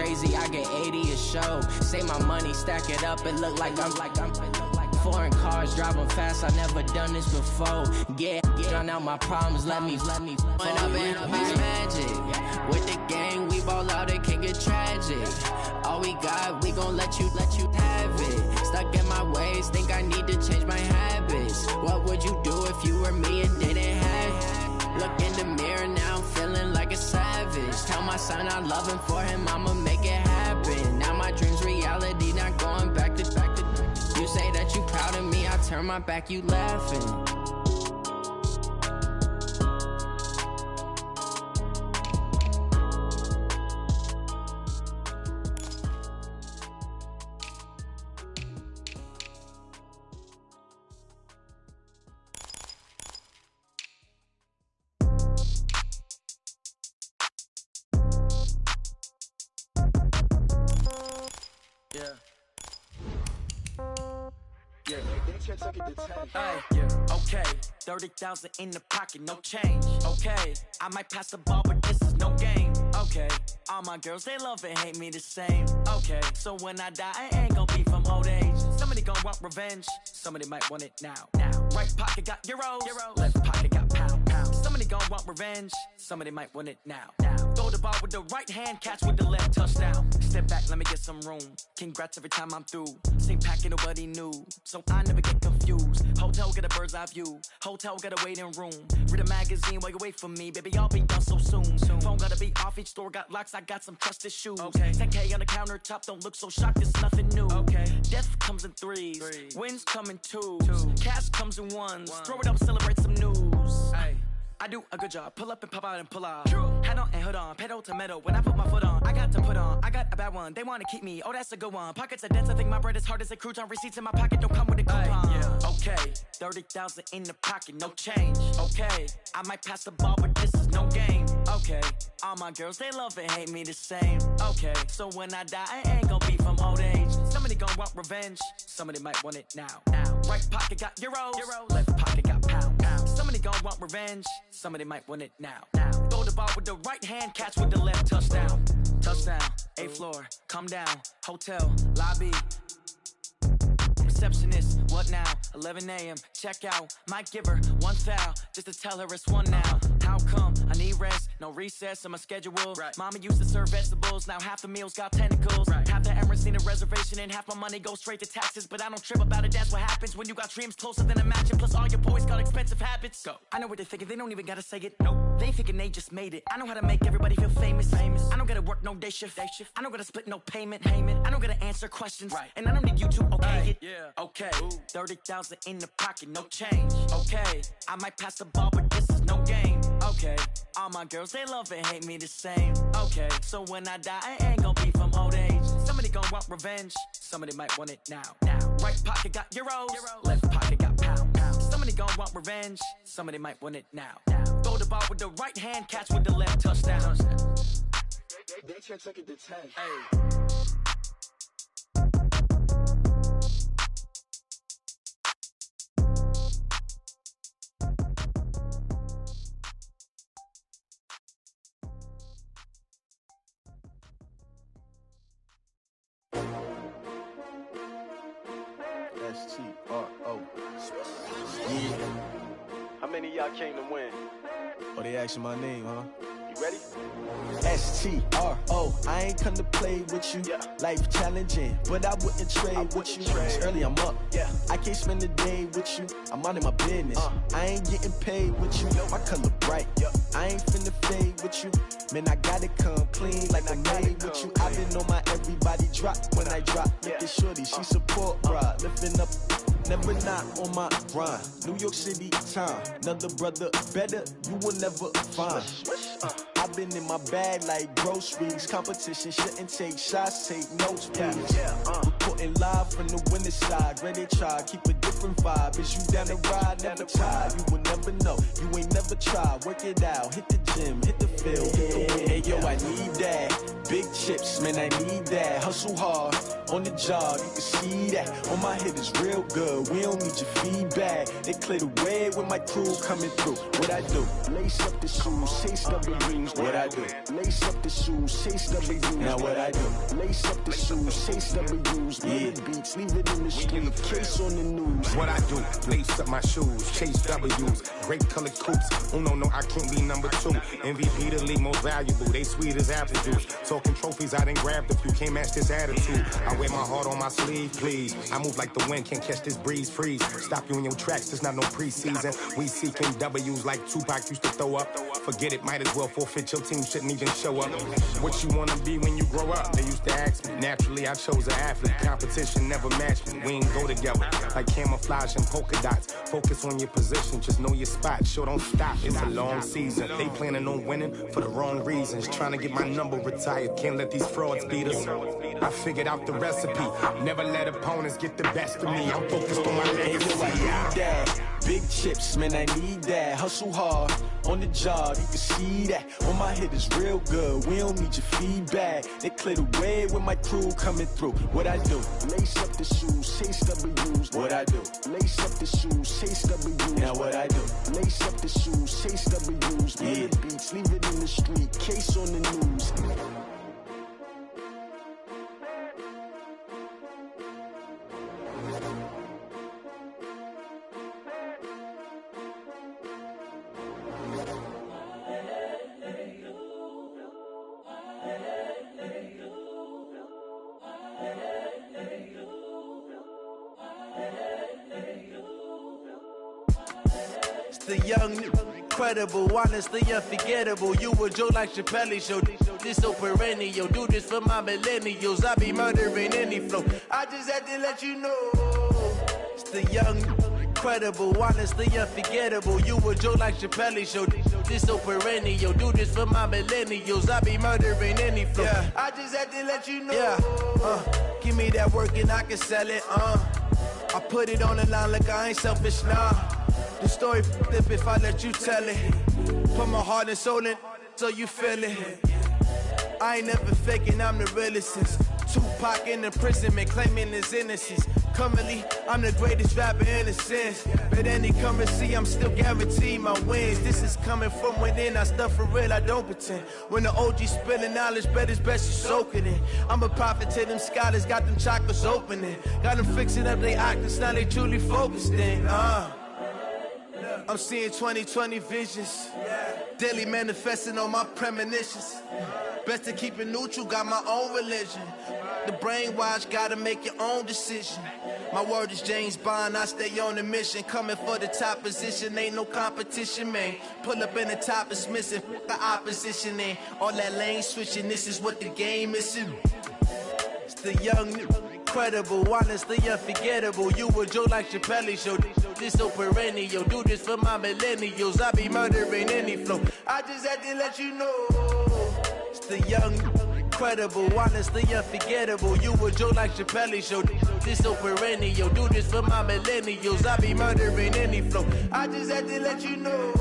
crazy, I get 80 a show. Save my money, stack it up, it look like I'm foreign cars, driving fast, I never done this before. Yeah, drown out my problems, let me When up and up is magic. With the gang, we ball out, it can get tragic. All we got, we gon' let you have it. Stuck in my ways, think I need to change my habits. What would you do if you were me and didn't have it? Look in the mirror, now I'm feeling like a savage. Tell my son I love him, for him I'ma make it happen. Now my dream's reality, not going back to. You say that you proud of me, I turn my back, you laughing. Okay, 30,000 in the pocket, no change. Okay, I might pass the ball, but this is no game. Okay, all my girls, they love and hate me the same. Okay, so when I die, I ain't gon' be from old age. Somebody gon' want revenge, somebody might want it now. Right pocket got euros, left pocket got pound. Somebody gon' want revenge, somebody might want it now. Throw the ball with the right hand, catch with the left, touchdown. Step back, let me get some room. Congrats every time I'm through. Same packet, nobody knew, so I never get confused. Hotel get a bird's eye view, hotel got a waiting room. Read a magazine while you wait for me, baby, I'll be done so soon. Phone gotta be off, each store got locks, I got some trusted shoes. 10K on the countertop, don't look so shocked, it's nothing new. Death comes in threes, wins come in twos, cash comes in ones. Throw it up, celebrate some news. I do a good job, pull up and pop out and pull out. Hat on and hood on, pedal to metal. When I put my foot on, I got to put on. I got a bad one, they wanna keep me, oh that's a good one. Pockets are dense, I think my bread is hard as a crouton. Receipts in my pocket don't come with a coupon. Okay, 30,000 in the pocket, no change. Okay, I might pass the ball, but this is no game. Okay, all my girls, they love and hate me the same. Okay, so when I die, I ain't gon' be from old age. Somebody gon' want revenge, somebody might want it now. Right pocket got euros, left pocket got pound. Somebody gon' want revenge, somebody might want it now. Throw the ball with the right hand, catch with the left, touchdown. Touchdown, 8th floor, come down, hotel, lobby. Receptionist, what now? 11 a.m. check out. Might give her one foul just to tell her it's one now. How come? I need rest, no recess on my schedule. Mama used to serve vegetables, now half the meals got tentacles. Half the errands need a reservation and half my money goes straight to taxes. But I don't trip about it, that's what happens when you got dreams closer than a mansion. Plus all your boys got expensive habits. Go. I know what they're thinking, they don't even gotta say it. Nope. They thinking they just made it. I know how to make everybody feel famous. I don't gotta work no day shift. I don't gotta split no payment. I don't gotta answer questions. And I don't need you to okay it. Okay, 30,000 in the pocket, no change. Okay, I might pass the ball, but this is no game. Okay, all my girls, they love and hate me the same. Okay, so when I die, I ain't gon' be from old age. Somebody gon' want revenge, somebody might want it now. Right pocket got euros, left pocket got pound. Somebody gon' want revenge, somebody might want it now. Throw the ball with the right hand, catch with the left, touchdown. They can't take it to 10. S-T-R-O. Yeah. How many of y'all came to win? Oh, they asking my name, huh? You ready? S-T-R-O. I ain't come to play with you. Life challenging, but I wouldn't trade with you. It's early, I'm up. I can't spend the day with you. I'm out of my business. I ain't getting paid with you. My color bright. I ain't finna fade with you. Man, I gotta come clean like I made with you. I've been on my everybody drop when I drop. Look at shorty, she support bra. Lifting up, never not on my grind. New York City time. Another brother better, you will never find. I've been in my bag like groceries. Competition shouldn't take shots, take notes, please. Reporting live from the winning side. Ready to try, keep a different vibe. Is you down the ride, never tired. You will never know, you ain't never tried. Work it out, hit the gym, hit the field, hit the wind. Hey yo, I need that. Big chips, man, I need that. Hustle hard, on the job, you can see that. On my hit is real good, we don't need your feedback. They clear the way when my crew coming through. What I do? Lace up the shoes, chase up the rings. What I do? Lace up the shoes, chase W's. Now what I do? Lace up the shoes, chase W's. Murder beats, leave it in the street, case on the news. What I do? Lace up my shoes, chase W's. Great colored coops. Oh no, I can't be number 2. MVP the league most valuable. They sweet as apple juice. Talking trophies, I done grabbed a few. Can't match this attitude. I wear my heart on my sleeve, please. I move like the wind, can't catch this breeze. Freeze. Stop you in your tracks. There's not no preseason. We seeking W's like Tupac used to throw up. Forget it, might as well forfeit. Your team shouldn't even show up. What you wanna be when you grow up? They used to ask me. Naturally, I chose an athlete. Competition never matched me. We ain't go together like camouflage and polka dots. Focus on your position, just know your spot. Sure, don't stop. It's a long season. They planning on winning for the wrong reasons. Trying to get my number retired. Can't let these frauds beat us. I figured out the recipe. Never let opponents get the best of me. I'm focused on my legacy. Big chips, man, I need that. Hustle hard on the job, you can see that. On my head is real good, we don't need your feedback. They clear the way with my crew coming through. What I do? Lace up the shoes, chase W's. What I do? Lace up the shoes, chase W's. Now what I do? Lace up the shoes, chase W's. Murder beats, leave it in the street, case on the news. The young, incredible, honestly unforgettable. You a Joe like Chappelle show. This so perennial. Do this for my millennials. I be murdering any flow. I just had to let you know. It's the young, incredible, honestly unforgettable. You a Joe like Chappelle show. This so perennial. Do this for my millennials. I be murdering any flow. Yeah. I just had to let you know. Yeah. Give me that work and I can sell it. I put it on the line like I ain't selfish, nah. The story flip if I let you tell it. Put my heart and soul in so you feel it. I ain't never faking, I'm the realest since Tupac in imprisonment, claiming his innocence. Currently, I'm the greatest rapper in a sense. But any currency, I'm still guaranteed my wins. This is coming from within, I stuff for real, I don't pretend. When the OG spilling knowledge, bet it's best you soak it in. I'm a prophet to them scholars, got them chakras opening. Got them fixing up they actors, now they truly focused in. I'm seeing 2020 visions. Daily manifesting on my premonitions. Best to keep it neutral, got my own religion. The brainwash, gotta make your own decision. My word is James Bond, I stay on the mission. Coming for the top position, ain't no competition, man. Pull up in the top, it's missing, the opposition ain't. All that lane switching, this is what the game is. It's the young, incredible, honestly unforgettable. You a Joe like Chappelle show. This so perennial. Do this for my millennials. I be murdering any flow. I just had to let you know. It's the young, incredible, honestly unforgettable. You a Joe like Chappelle show. This so perennial. Do this for my millennials. I be murdering any flow. I just had to let you know.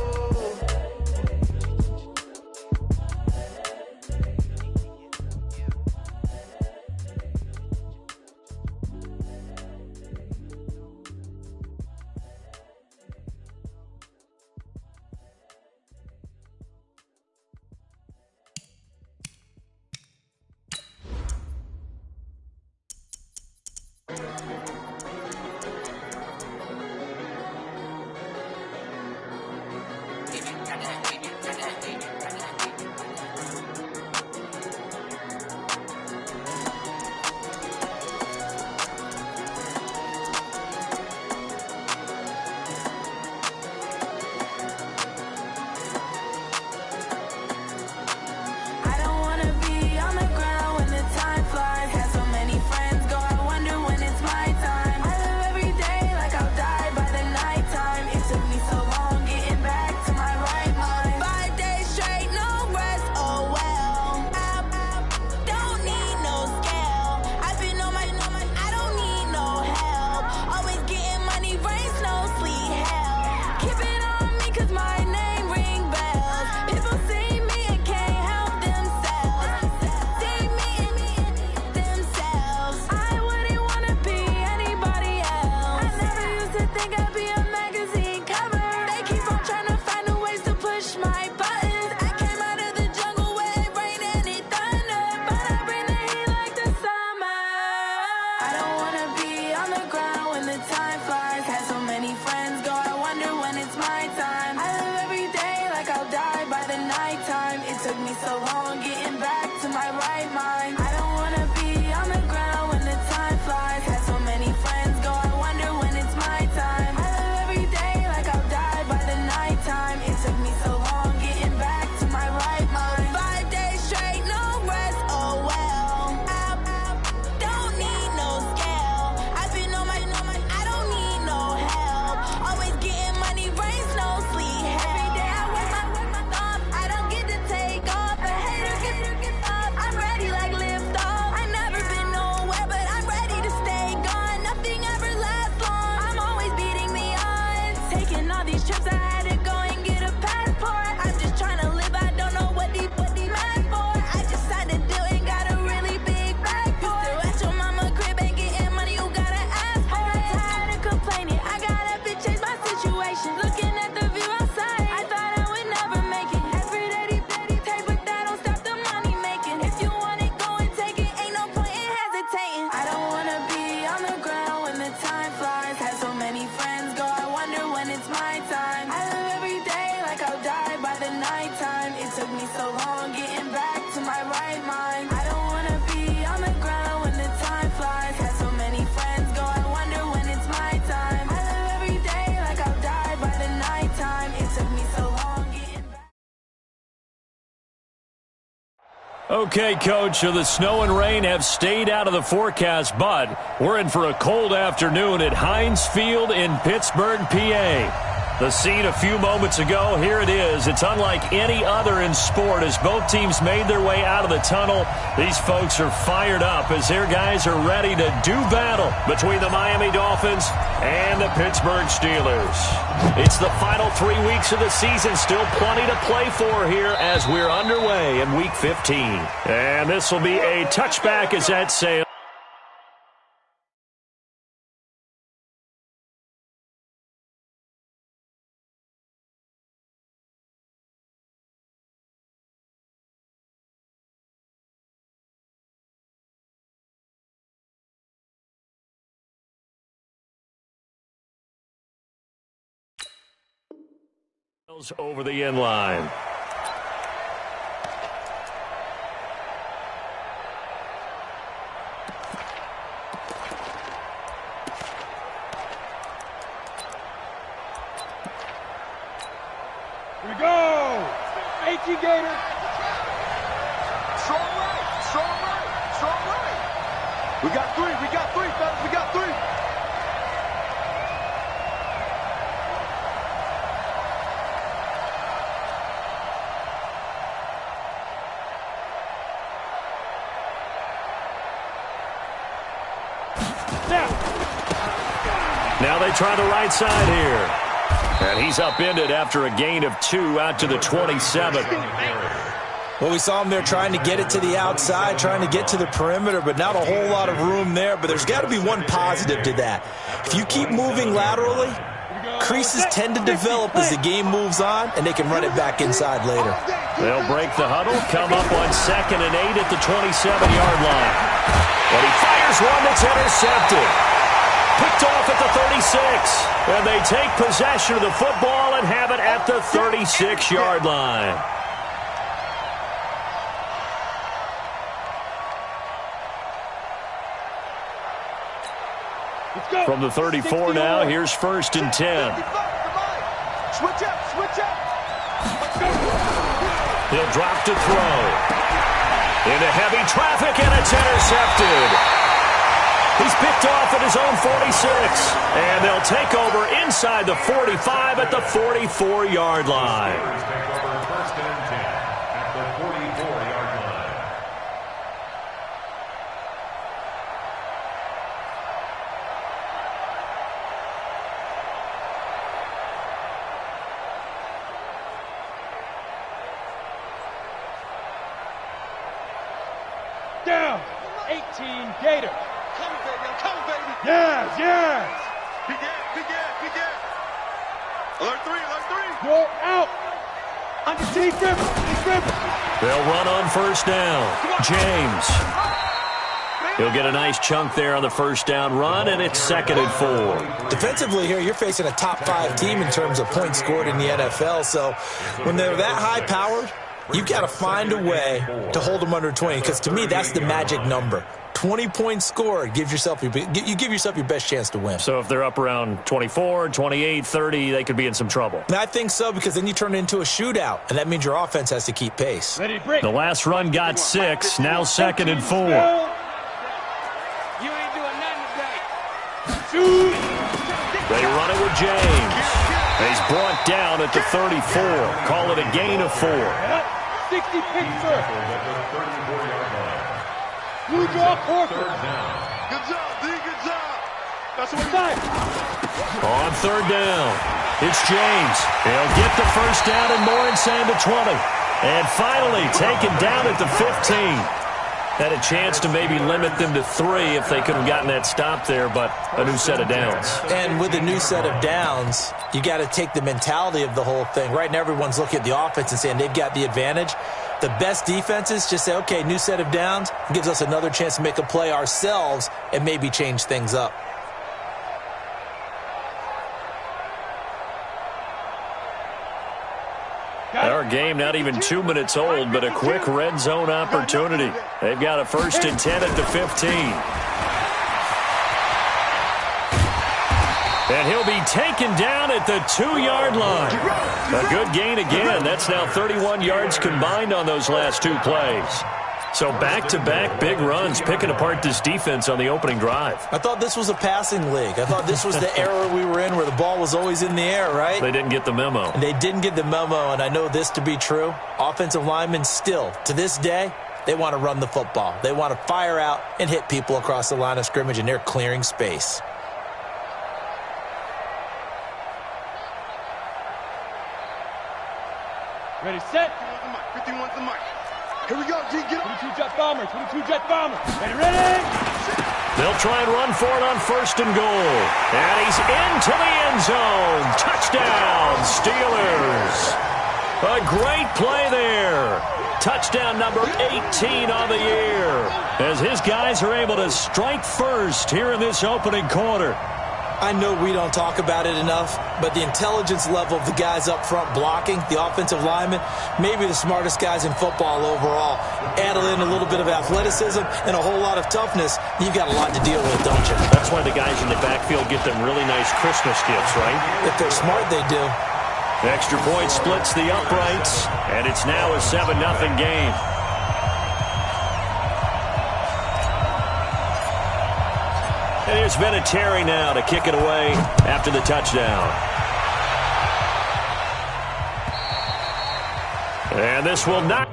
right mind. I don't wanna be on the ground when the time flies. Had so many friends go, I wonder when it's my time. I live every day like I'll die by the nighttime. It took me so long getting back to my right mind. 5 days straight, no rest, oh well. Don't need no scale. I've been on my, I don't need no help. Always getting money, rains, no sleep. Every day I work my thumb. I don't get to take off. A hater get up. I'm ready like lift off. I never been nowhere, but I'm ready to stay gone. Nothing ever lasts long. I'm always beating the odds. Taking all these trips, I had to go and get a passport. I'm just trying to live. I don't know what these mad for. I just signed a deal and got a really big bag for it. Still at your mama crib and getting money, you gotta ask for it. I got tired of complaining. I gotta change my situation. Looking at the view outside, I thought I would never make it. Every day take, but that don't stop the money making. If you want it, go and take it. Ain't no point in hesitating. I don't wanna be on the ground when the time flies. Had so many friends go, I wonder when it's my time. I live every day like I'll die by the nighttime. It took me so long getting back to my right mind. I don't wanna be on the ground when the time flies. Had so many friends go, I wonder when it's my time. I live every day like I'll die by the nighttime. It took me so long getting back. Okay, Coach, so the snow and rain have stayed out of the forecast, but we're in for a cold afternoon at Heinz Field in Pittsburgh, PA. The scene a few moments ago, here it is. It's unlike any other in sport as both teams made their way out of the tunnel. These folks are fired up as their guys are ready to do battle between the Miami Dolphins and the Pittsburgh Steelers. It's the final 3 weeks of the season. Still plenty to play for here as we're underway in Week 15. And this will be a touchback as that sails. Over the end line. Here we go! Thank you, Gator. Strong right, strong right, strong right. We got three, fellas, we got three. Now they try the right side here. And he's upended after a gain of 2 out to the 27. Well, we saw him there trying to get it to the outside, trying to get to the perimeter, but not a whole lot of room there. But there's got to be one positive to that. If you keep moving laterally, creases tend to develop as the game moves on, and they can run it back inside later. They'll break the huddle, come up on 2nd and 8 at the 27-yard line. And he fires one that's intercepted. Picked off at the 36. And they take possession of the football and have it at the 36-yard line. From the 34 now, here's 1st and 10. Switch up. He'll drop to throw. Into heavy traffic, and it's intercepted. He's picked off at his own 46. And they'll take over inside the 45 at the 44-yard line. First and 10 at the 44-yard line. Down. 18 Gator. Come, baby. Yes. He get. Alert three. Go out. Underneath him. They'll run on 1st down. James. He'll get a nice chunk there on the 1st down run, and it's 2nd and 4. Defensively here, you're facing a top 5 team in terms of points scored in the NFL. So when they're that high-powered, You've got to find a way to hold them under 20, because to me, that's the magic number. 20 points scored, you give yourself your best chance to win. So if they're up around 24, 28, 30, they could be in some trouble. And I think so, because then you turn it into a shootout, and that means your offense has to keep pace. The last run got 6, now 2nd and 4. You ain't doing nothing today. Shoot! They run it with James. He's brought down at the 34. Call it a gain of 4. 60 Pittsburgh. Blue draw quarter. Good job, D. Good job. That's what we Time. On 3rd down, it's James. He'll get the first down and more inside the 20. And finally taken down at the 15. Had a chance to maybe limit them to 3 if they could have gotten that stop there, but a new set of downs. And with a new set of downs, you got to take the mentality of the whole thing. Right now, everyone's looking at the offense and saying they've got the advantage. The best defenses just say, okay, new set of downs, gives us another chance to make a play ourselves and maybe change things up. Our game not even 2 minutes old, but a quick red zone opportunity. They've got a 1st and 10 at the 15. And he'll be taken down at the 2-yard line. A good gain again. That's now 31 yards combined on those last 2 plays. So back-to-back big runs, picking apart this defense on the opening drive. I thought this was a passing league. I thought this was the era we were in where the ball was always in the air, right? They didn't get the memo. And they didn't get the memo, and I know this to be true. Offensive linemen still, to this day, they want to run the football. They want to fire out and hit people across the line of scrimmage, and they're clearing space. Ready, set. 51's the mic. Here we go, G. Get up. 22 jet bomber. 22 jet bomber. Ready. They'll try and run for it on 1st and goal. And he's into the end zone. Touchdown, Steelers. A great play there. Touchdown number 18 on the year, as his guys are able to strike first here in this opening quarter. I know we don't talk about it enough, but the intelligence level of the guys up front blocking, the offensive linemen, maybe the smartest guys in football overall. Add in a little bit of athleticism and a whole lot of toughness, you've got a lot to deal with, don't you? That's why the guys in the backfield get them really nice Christmas gifts, right? If they're smart, they do. Extra point splits the uprights, and it's now a 7-0 game. And there's been a Terry now to kick it away after the touchdown. And this will not...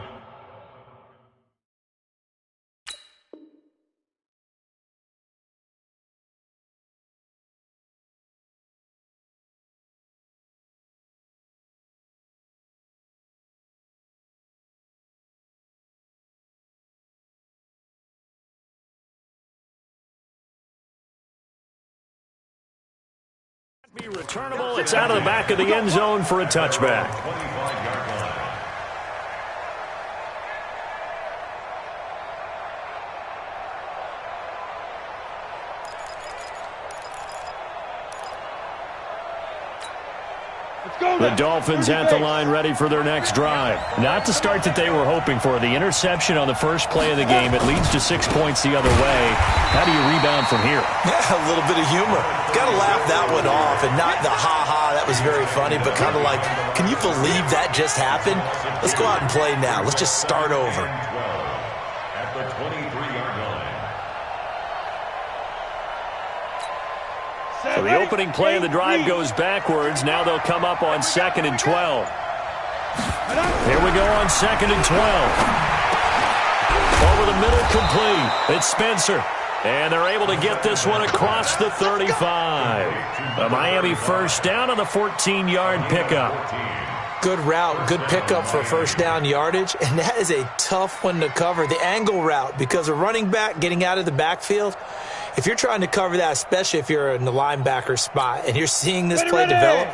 be returnable. It's out of the back of the end zone for a touchback. The Dolphins at the line ready for their next drive. Not the start that they were hoping for. The interception on the first play of the game. It leads to 6 points the other way. How do you rebound from here? Yeah, a little bit of humor. Got to laugh that one off, and not the ha-ha, that was very funny, but kind of like, can you believe that just happened? Let's go out and play now. Let's just start over. At the 23-yard line. So the opening play of the drive goes backwards. Now they'll come up on 2nd and 12. Here we go on 2nd and 12. Over the middle, complete. It's Spencer. And they're able to get this one across the 35. A Miami first down on the 14-yard pickup. Good route, good pickup for first down yardage, and that is a tough one to cover. The angle route, because a running back getting out of the backfield, if you're trying to cover that, especially if you're in the linebacker spot and you're seeing this play develop,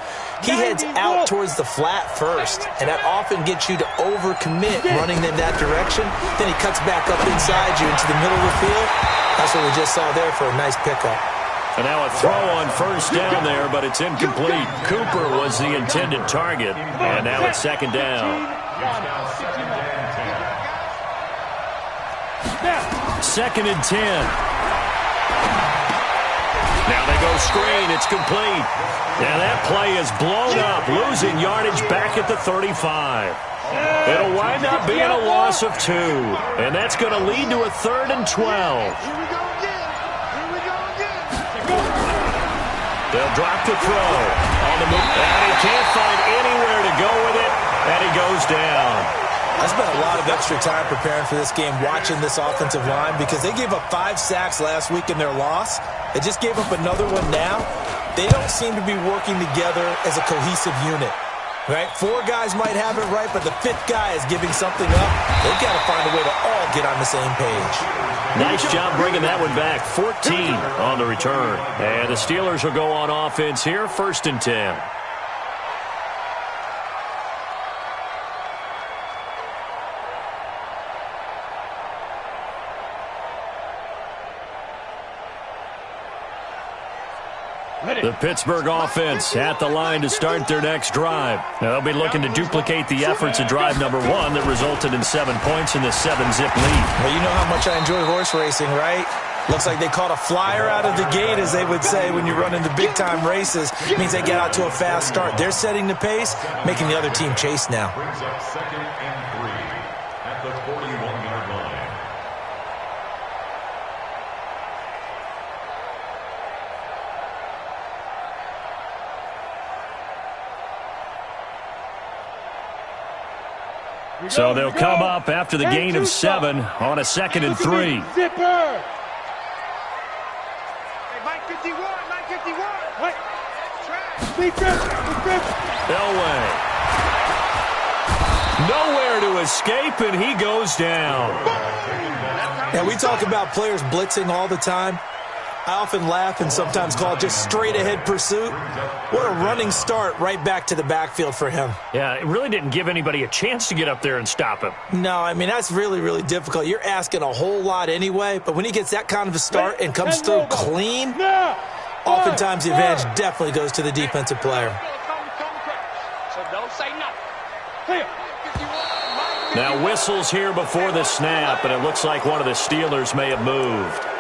he heads out towards the flat first, and that often gets you to overcommit running in that direction. Then he cuts back up inside you into the middle of the field. That's what we just saw there for a nice pickup. And now a throw on first down there, but it's incomplete. Cooper was the intended target, and now it's 2nd down. It's now 2nd and 10. 2nd and 10. Now they go screen. It's complete. And that play is blown up, losing yardage back at the 35. It'll wind up being a loss of 2. And that's going to lead to a 3rd and 12. Here we go again. Here we go again. They'll drop the throw on the move. And he can't find anywhere to go with it. And he goes down. I spent a lot of extra time preparing for this game, watching this offensive line, because they gave up 5 sacks last week in their loss. They just gave up another one now. They don't seem to be working together as a cohesive unit. Right? 4 guys might have it right, but the 5th guy is giving something up. They've got to find a way to all get on the same page. Nice job bringing that one back. 14 on the return. And the Steelers will go on offense here, 1st and 10. The Pittsburgh offense at the line to start their next drive. They'll be looking to duplicate the efforts of drive number 1 that resulted in 7 points in the 7-zip lead. Well, you know how much I enjoy horse racing, right? Looks like they caught a flyer out of the gate, as they would say when you run into big-time races. It means they get out to a fast start. They're setting the pace, making the other team chase now. Brings up 2nd and 3 at the 41-yard line. So they'll come up after the gain of 7 on a 2nd and 3. Zipper. Hey, Mike 51, Mike 51. What? Elway. Nowhere to escape, and he goes down. Now, we talk about players blitzing all the time. I often laugh and sometimes call it just straight-ahead pursuit. What a running start right back to the backfield for him. Yeah, it really didn't give anybody a chance to get up there and stop him. No, I mean, that's really, really difficult. You're asking a whole lot anyway, but when he gets that kind of a start and comes through clean, oftentimes the advantage definitely goes to the defensive player. So don't say nothing. Now whistles here before the snap, and it looks like one of the Steelers may have moved.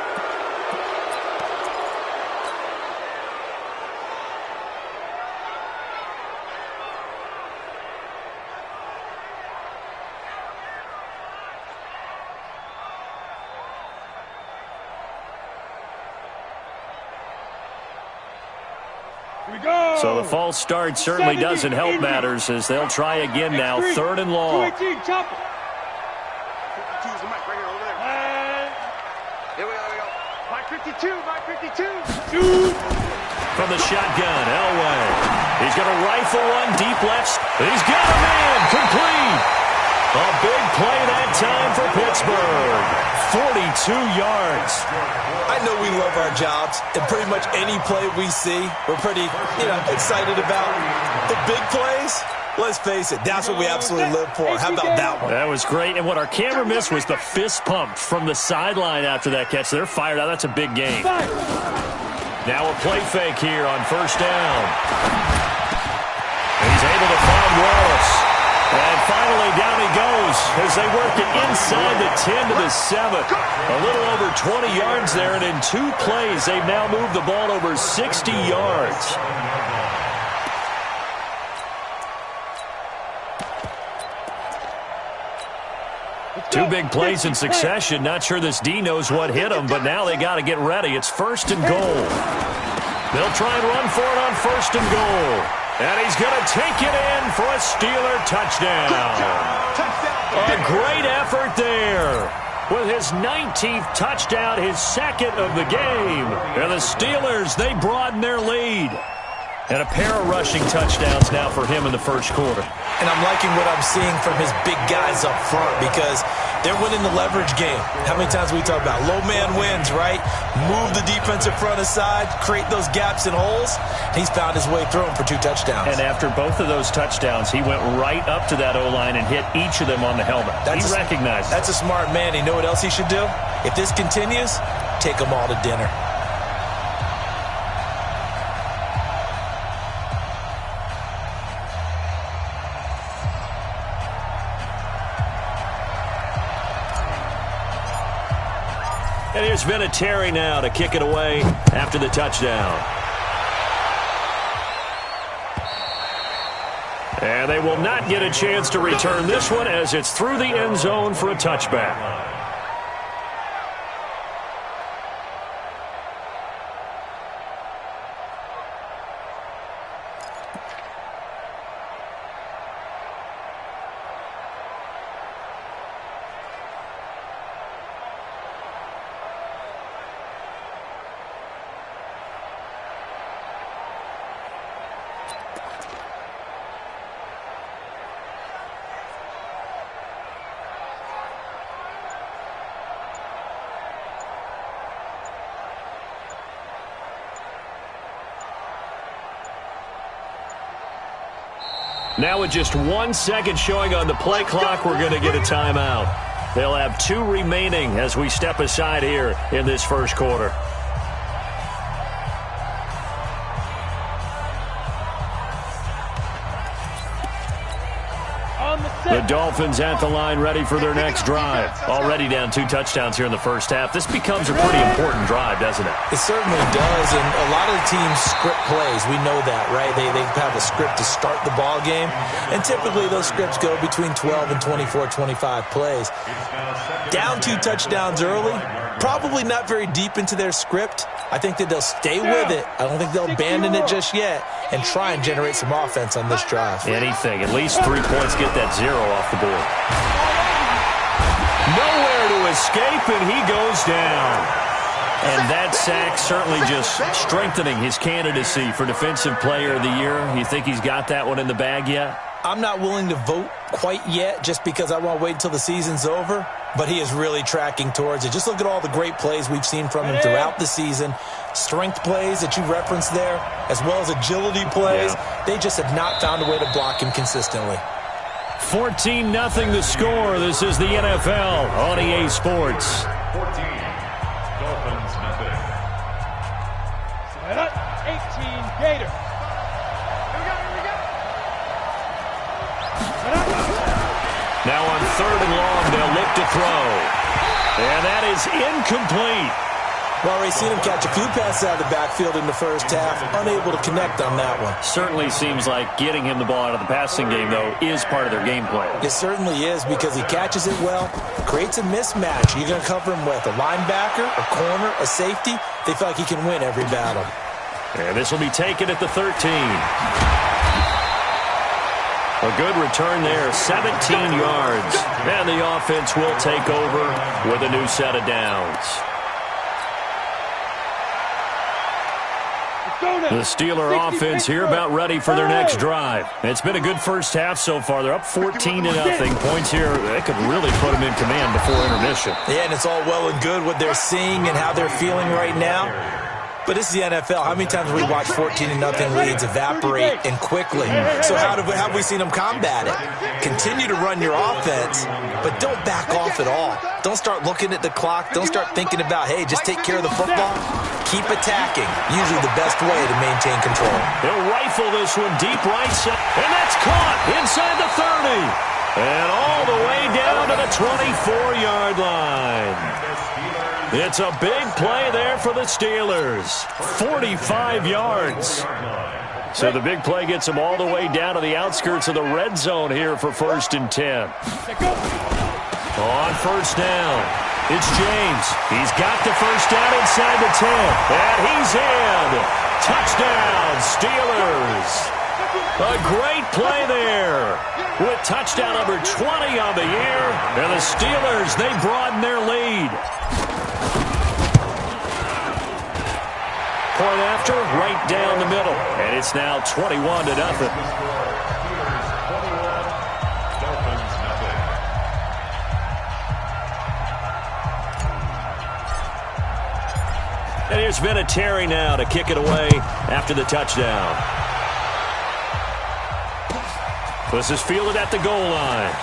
So the false start certainly doesn't help matters, as they'll try again now, 3rd and long. Here we go. Mike 52, Mike 52. Shoot. From the shotgun, Elway. He's going to rifle one deep left. He's got a man, complete. A big play that time for Pittsburgh. 42 yards. I know we love our jobs, and pretty much any play we see, we're pretty, excited about. The big plays, let's face it, that's what we absolutely live for. How about that one? That was great, and what our camera missed was the fist pump from the sideline after that catch. They're fired out. That's a big game. Now a play fake here on 1st down. And he's able to find Wallace. And finally, down he goes as they work it inside the 10 to the 7. A little over 20 yards there, and in 2 plays, they've now moved the ball over 60 yards. Two big plays in succession. Not sure this D knows what hit him, but now they got to get ready. It's 1st and goal. They'll try and run for it on 1st and goal. And he's going to take it in for a Steeler touchdown. A great effort there. With his 19th touchdown, his 2nd of the game. And the Steelers, they broaden their lead. And a pair of rushing touchdowns now for him in the 1st quarter. And I'm liking what I'm seeing from his big guys up front, because they're winning the leverage game. How many times we talk about low man wins, right? Move the defensive front aside, create those gaps and holes. He's found his way through them for 2 touchdowns. And after both of those touchdowns, he went right up to that O-line and hit each of them on the helmet. He recognized it. That's a smart man. You know what else he should do? If this continues, take them all to dinner. And here's Vinatieri now to kick it away after the touchdown. And they will not get a chance to return this one as it's through the end zone for a touchback. Now with just 1 second showing on the play clock, we're going to get a timeout. They'll have 2 remaining as we step aside here in this first quarter. The Dolphins at the line ready for their next drive. Already down 2 touchdowns here in the first half. This becomes a pretty important drive, doesn't it? It certainly does, and a lot of the teams script plays. We know that, right? They have a script to start the ball game, and typically those scripts go between 12 and 24, 25 plays. Down 2 touchdowns early, probably not very deep into their script. I think that they'll stay with it. I don't think they'll abandon it just yet and try and generate some offense on this drive. Anything. At least 3 points, get that 0 off the board. Nowhere to escape, and he goes down. And that sack certainly just strengthening his candidacy for Defensive Player of the Year. You think he's got that one in the bag yet? I'm not willing to vote quite yet just because I want to wait until the season's over, but he is really tracking towards it. Just look at all the great plays we've seen from him throughout the season. Strength plays that you referenced there, as well as agility plays. Yeah. They just have not found a way to block him consistently. 14-0 the score. This is the NFL on EA Sports. 14, Dolphins nothing. 18, Gator. Now on 3rd and long, they'll look to throw. And that is incomplete. Well, we've seen him catch a few passes out of the backfield in the first half, unable to connect on that one. Certainly seems like getting him the ball out of the passing game, though, is part of their game plan. It certainly is because he catches it well, creates a mismatch. You're going to cover him with a linebacker, a corner, a safety. They feel like he can win every battle. And this will be taken at the 13. A good return there, 17 yards. And the offense will take over with a new set of downs. The Steeler offense here about ready for their next drive. It's been a good first half so far. They're up 14-0. Points here, they could really put them in command before intermission. Yeah, and it's all well and good what they're seeing and how they're feeling right now. But it's the NFL. How many times have we watched 14-0 leads evaporate and quickly? So how have we seen them combat it? Continue to run your offense, but don't back off at all. Don't start looking at the clock. Don't start thinking about, hey, just take care of the football. Keep attacking. Usually the best way to maintain control. They'll rifle this one deep right side. And that's caught inside the 30. And all the way down to the 24-yard line. It's a big play there for the Steelers. 45 yards. So the big play gets them all the way down to the outskirts of the red zone here for 1st and 10. On 1st down, it's James. He's got the 1st down inside the 10. And he's in. Touchdown, Steelers. A great play there with touchdown number 20 on the year. And the Steelers, they broaden their lead. Point after, right down the middle. And it's now 21-0. And here's Vinatieri now to kick it away after the touchdown. This is fielded at the goal line.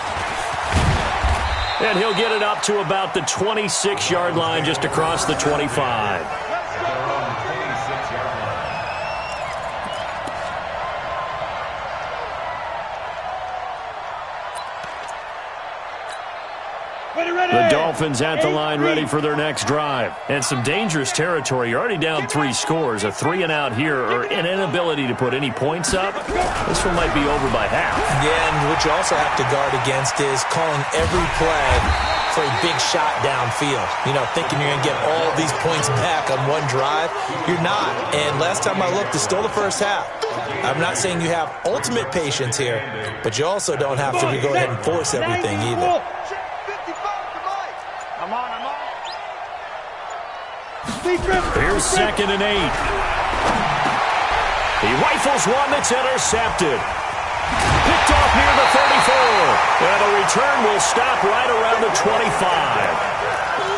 And he'll get it up to about the 26-yard line, just across the 25. The Dolphins at the line ready for their next drive. And some dangerous territory. You're already down 3 scores. A 3-and-out here or an inability to put any points up. This one might be over by half. Yeah, and what you also have to guard against is calling every play for a big shot downfield. You know, thinking you're going to get all these points back on one drive. You're not. And last time I looked, it's still the first half. I'm not saying you have ultimate patience here, but you also don't have to go ahead and force everything either. Here's 2nd and 8. He rifles one that's intercepted. Picked off near the 34. And the return will stop right around the 25.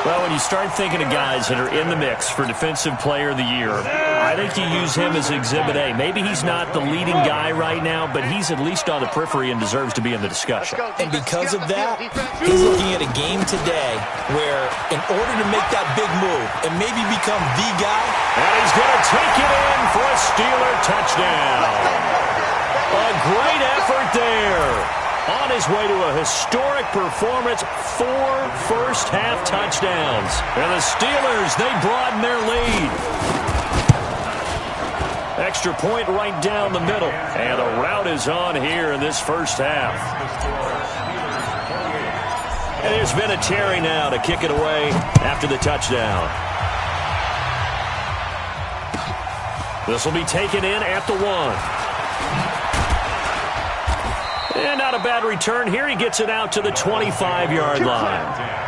Well, when you start thinking of guys that are in the mix for Defensive Player of the Year, I think you use him as Exhibit A. Maybe he's not the leading guy right now, but he's at least on the periphery and deserves to be in the discussion. And because of that, he's looking at a game today where in order to make that big move and maybe become the guy, and he's going to take it in for a Steeler touchdown. A great effort there. On his way to a historic performance, 4 first-half touchdowns. And the Steelers, they broaden their lead. Extra point right down the middle. And the route is on here in this first half. And there's been a Terry now to kick it away after the touchdown. This will be taken in at the 1. And not a bad return here. He gets it out to the 25-yard line.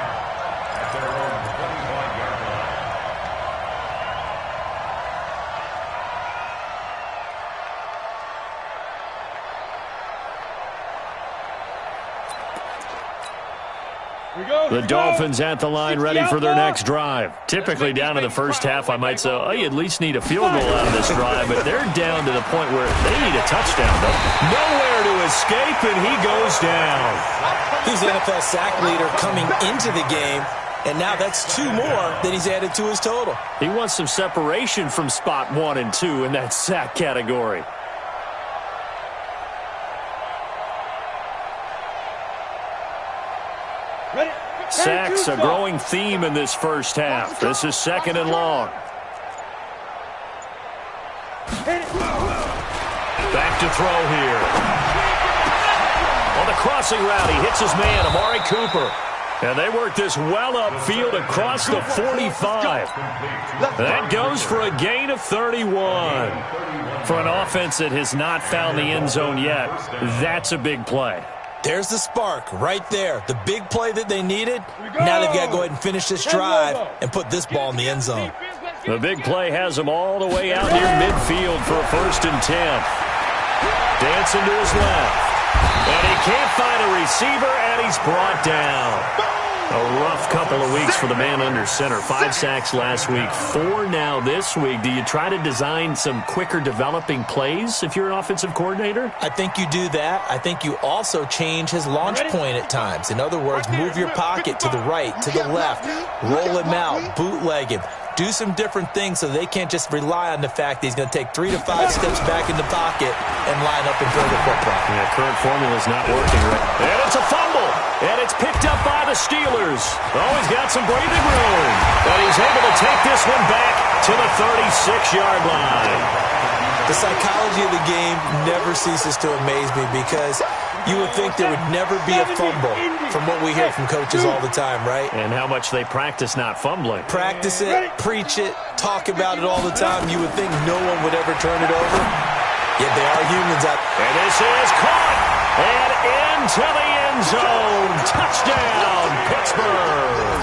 The Dolphins at the line ready for their next drive. Typically down in the first half, I might say, oh, you at least need a field goal out of this drive, but they're down to the point where they need a touchdown. Though. Nowhere to escape, and he goes down. He's the NFL sack leader coming into the game, and now that's 2 more that he's added to his total. He wants some separation from spot 1 and 2 in that sack category. Sacks, a growing theme in this first half. This is 2nd and long. Back to throw here. On the crossing route, he hits his man, Amari Cooper. And they work this well upfield across the 45. That goes for a gain of 31. For an offense that has not found the end zone yet, that's a big play. There's the spark right there. The big play that they needed. Now they've got to go ahead and finish this drive and put this ball in the end zone. The big play has them all the way out near midfield for a 1st and 10. Dancing to his left. And he can't find a receiver, and he's brought down. A rough couple of weeks for the man under center. 5 sacks last week, 4 now this week. Do you try to design some quicker developing plays if you're an offensive coordinator? I think you do that. I think you also change his launch point at times. In other words, move your pocket to the right, to the left, roll him out, bootleg him. Do some different things so they can't just rely on the fact that he's going to take 3 to 5 steps back in the pocket and line up and throw the football. Yeah, current formula is not working right. And it's a fumble. And it's picked up by the Steelers. Oh, he's got some breathing room. But he's able to take this one back to the 36-yard line. The psychology of the game never ceases to amaze me because you would think there would never be a fumble from what we hear from coaches all the time, right? And how much they practice not fumbling. Practice it, preach it, talk about it all the time. You would think no one would ever turn it over. Yet they are humans out there. And this is caught. And into the end zone. Touchdown, Pittsburgh.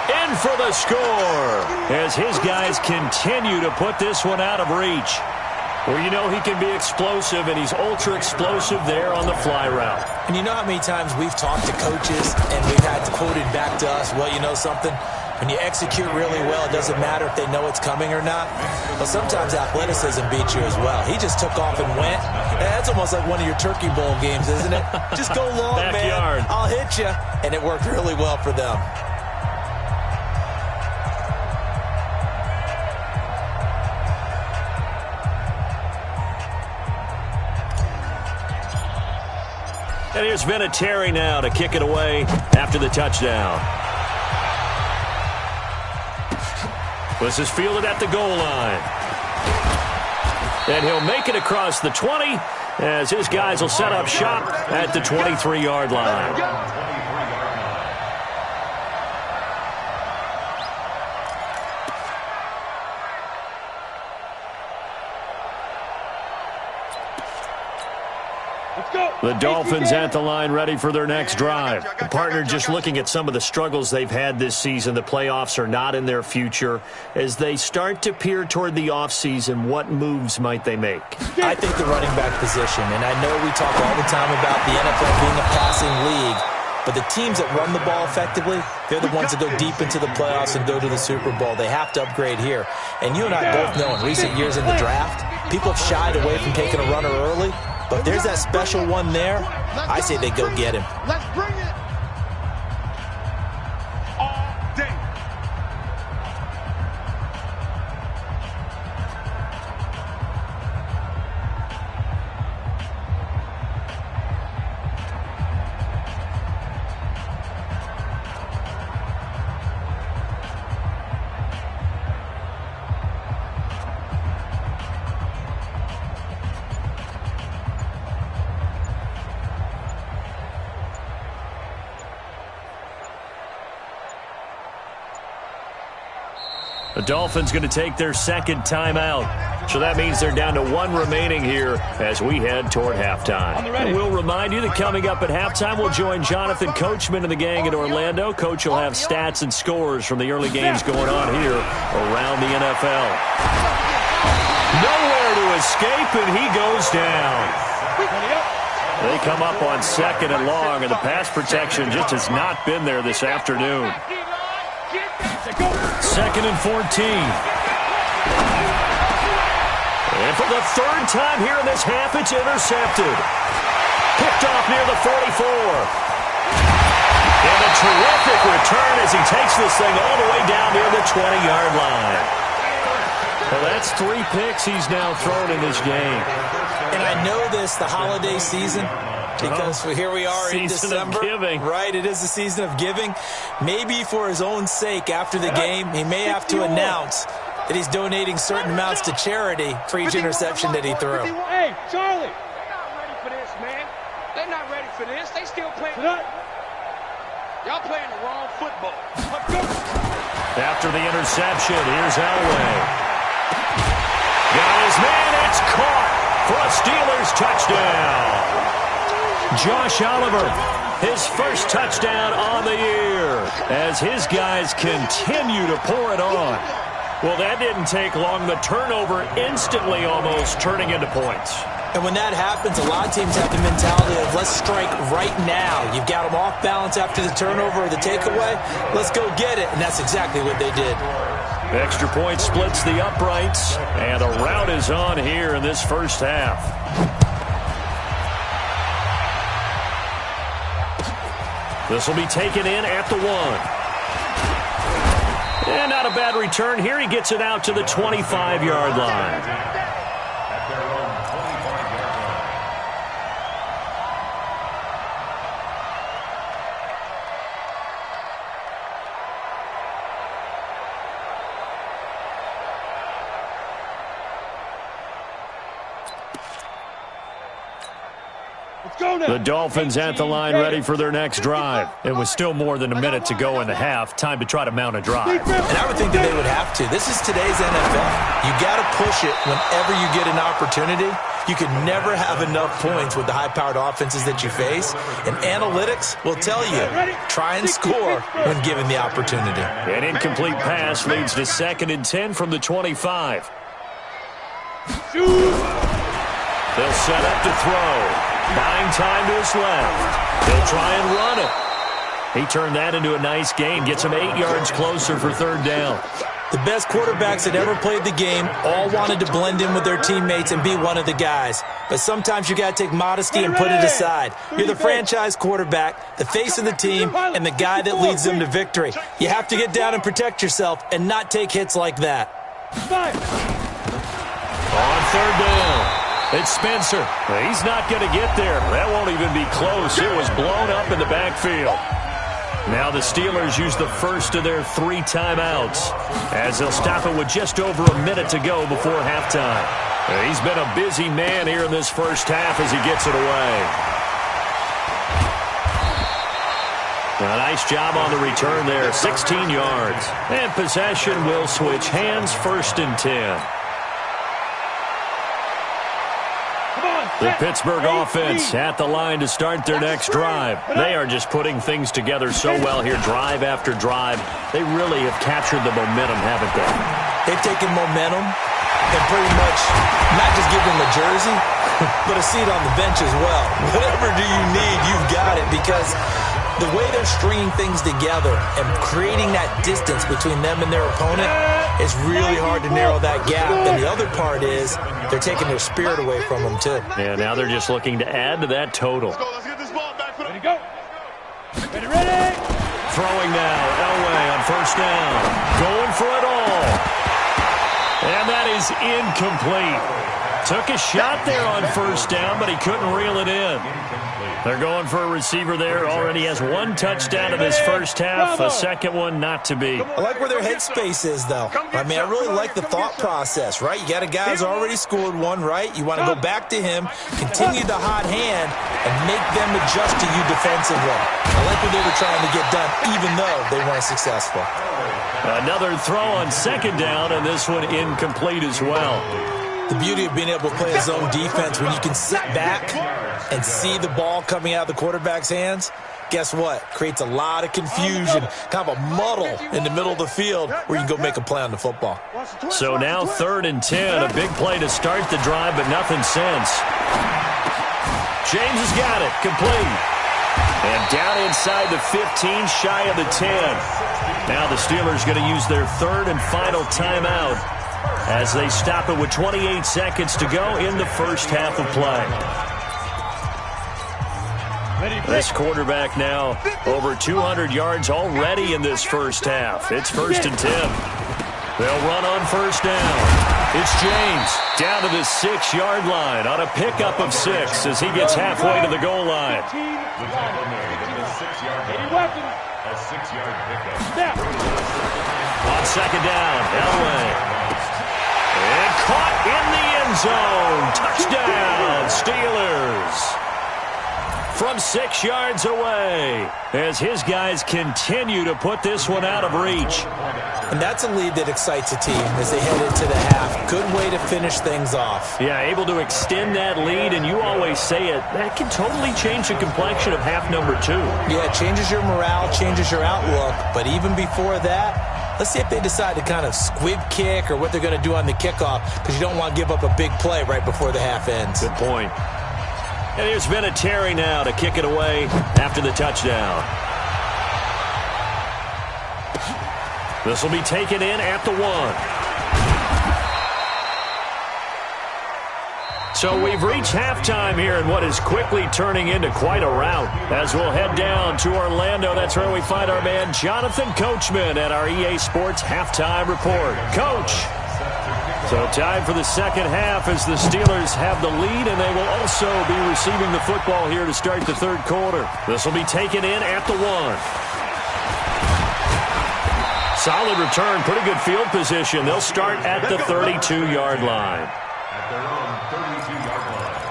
In for the score as his guys continue to put this one out of reach. Well, you know he can be explosive, and he's ultra-explosive there on the fly route. And you know how many times we've talked to coaches and we've had to quote it back to us, well, you know something? When you execute really well, it doesn't matter if they know it's coming or not. But sometimes athleticism beats you as well. He just took off and went. That's almost like one of your Turkey Bowl games, isn't it? Just go long, Backyard. man. I'll hit you. And it worked really well for them. And here's Vinatieri now to kick it away after the touchdown. This is fielded at the goal line. And he'll make it across the 20 as his guys will set up shop at the 23-yard line. The Dolphins at the line ready for their next drive. The partner, just looking at some of the struggles they've had this season, the playoffs are not in their future. As they start to peer toward the offseason, what moves might they make? I think the running back position, and I know we talk all the time about the NFL being a passing league, but the teams that run the ball effectively, they're the ones that go deep into the playoffs and go to the Super Bowl. They have to upgrade here. And you and I both know in recent years in the draft, people have shied away from taking a runner early. But if there's that special one there, I say they go get him. Let's bring it. All day. The Dolphins going to take their second timeout. So that means they're down to one remaining here as we head toward halftime. And we'll remind you that coming up at halftime, we'll join Jonathan Coachman and the gang in Orlando. Coach will have stats and scores from the early games going on here around the NFL. Nowhere to escape, and he goes down. They come up on second and long, and the pass protection just has not been there this afternoon. Second and 14. And for the third time here in this half, it's intercepted. Picked off near the 44. And a terrific return as he takes this thing all the way down near the 20-yard line. Well, that's 3 picks he's now thrown in this game. And I know this, the holiday season, because here we are in December. Season of giving. Right, it is the season of giving. Maybe for his own sake, after the game, he may have to announce that he's donating certain amounts to charity for each interception that he threw. Hey, Charlie. They're not ready for this, man. They're not ready for this. They still playing. Y'all playing the wrong football. After the interception, here's Elway. Got his man, it's caught for a Steelers touchdown. Josh Oliver, his first touchdown on the year as his guys continue to pour it on. Well, that didn't take long. The turnover instantly almost turning into points. And when that happens, a lot of teams have the mentality of let's strike right now. You've got them off balance after the turnover or the takeaway. Let's go get it. And that's exactly what they did. Extra point splits the uprights, and a rout is on here in this first half. This will be taken in at the 1. And not a bad return here. He gets it out to the 25-yard line. The Dolphins at the line ready for their next drive. It was still more than a minute to go in the half. Time to try to mount a drive. And I would think that they would have to. This is today's NFL. You got to push it whenever you get an opportunity. You can never have enough points with the high-powered offenses that you face. And analytics will tell you, try and score when given the opportunity. An incomplete pass leads to 2nd and 10 from the 25. They'll set up to throw. Buying time to his left. He'll try and run it. He turned that into a nice gain. Gets him 8 yards closer for 3rd down. The best quarterbacks that ever played the game all wanted to blend in with their teammates and be one of the guys. But sometimes you got to take modesty and put it aside. You're the franchise quarterback, the face of the team, and the guy that leads them to victory. You have to get down and protect yourself and not take hits like that. On 3rd down. It's Spencer. He's not going to get there. That won't even be close. It was blown up in the backfield. Now the Steelers use the first of their 3 timeouts as they'll stop it with just over a minute to go before halftime. He's been a busy man here in this first half as he gets it away. A nice job on the return there, 16 yards. And possession will switch hands, 1st and 10. The Pittsburgh offense at the line to start their next drive. They are just putting things together so well here, drive after drive. They really have captured the momentum, haven't they? They've taken momentum and pretty much not just give them a jersey, but a seat on the bench as well. Whatever do you need, you've got it, because the way they're stringing things together and creating that distance between them and their opponent is really hard to narrow that gap. And the other part is they're taking their spirit away from them, too. Yeah, now they're just looking to add to that total. Let's get this ball back. Ready, go. Ready. Throwing now, Elway on 1st down. Going for it all. And that is incomplete. Took a shot there on 1st down, but he couldn't reel it in. They're going for a receiver there. Already has 1 touchdown in this first half. A second one not to be. I like where their headspace is, though. I mean, I really like the thought process, right? You got a guy who's already scored 1, right? You want to go back to him, continue the hot hand, and make them adjust to you defensively. I like what they were trying to get done, even though they weren't successful. Another throw on 2nd down, and this one incomplete as well. The beauty of being able to play a zone defense, when you can sit back and see the ball coming out of the quarterback's hands, guess what? Creates a lot of confusion, kind of a muddle in the middle of the field where you can go make a play on the football. So now 3rd and 10, a big play to start the drive, but nothing since. James has got it, complete. And down inside the 15, shy of the 10. Now the Steelers going to use their 3rd and final timeout as they stop it with 28 seconds to go in the first half of play. This quarterback now over 200 yards already in this first half. It's 1st and 10. They'll run on 1st down. It's James down to the 6-yard line on a pickup of 6 as he gets halfway to the goal line. A 6-yard pickup. On 2nd down, Elway. And caught in the end zone. Touchdown, Steelers. From 6 yards away as his guys continue to put this one out of reach. And that's a lead that excites a team as they head into the half. Good way to finish things off. Yeah, able to extend that lead, and you always say it, that can totally change the complexion of half number 2. Yeah, it changes your morale, changes your outlook, but even before that, let's see if they decide to kind of squib kick or what they're going to do on the kickoff, because you don't want to give up a big play right before the half ends. Good point. And here's Vinatieri now to kick it away after the touchdown. This will be taken in at the 1. So we've reached halftime here in what is quickly turning into quite a rout. As we'll head down to Orlando, that's where we find our man Jonathan Coachman at our EA Sports Halftime Report. Coach. So time for the second half as the Steelers have the lead, and they will also be receiving the football here to start the third quarter. This will be taken in at the 1. Solid return, pretty good field position. They'll start at the 32-yard line. At their own 32-yard line.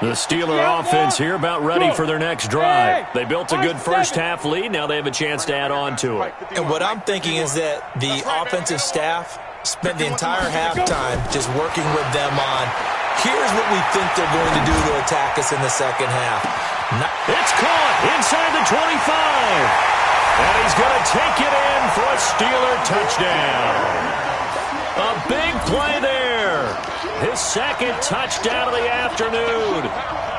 The Steeler offense here about ready for their next drive. They built a good first half lead. Now they have a chance to add on to it. And what I'm thinking is that the offensive staff spent the entire halftime just working with them on, here's what we think they're going to do to attack us in the second half. It's caught inside the 25. And he's going to take it in for a Steeler touchdown. A big play there. His second touchdown of the afternoon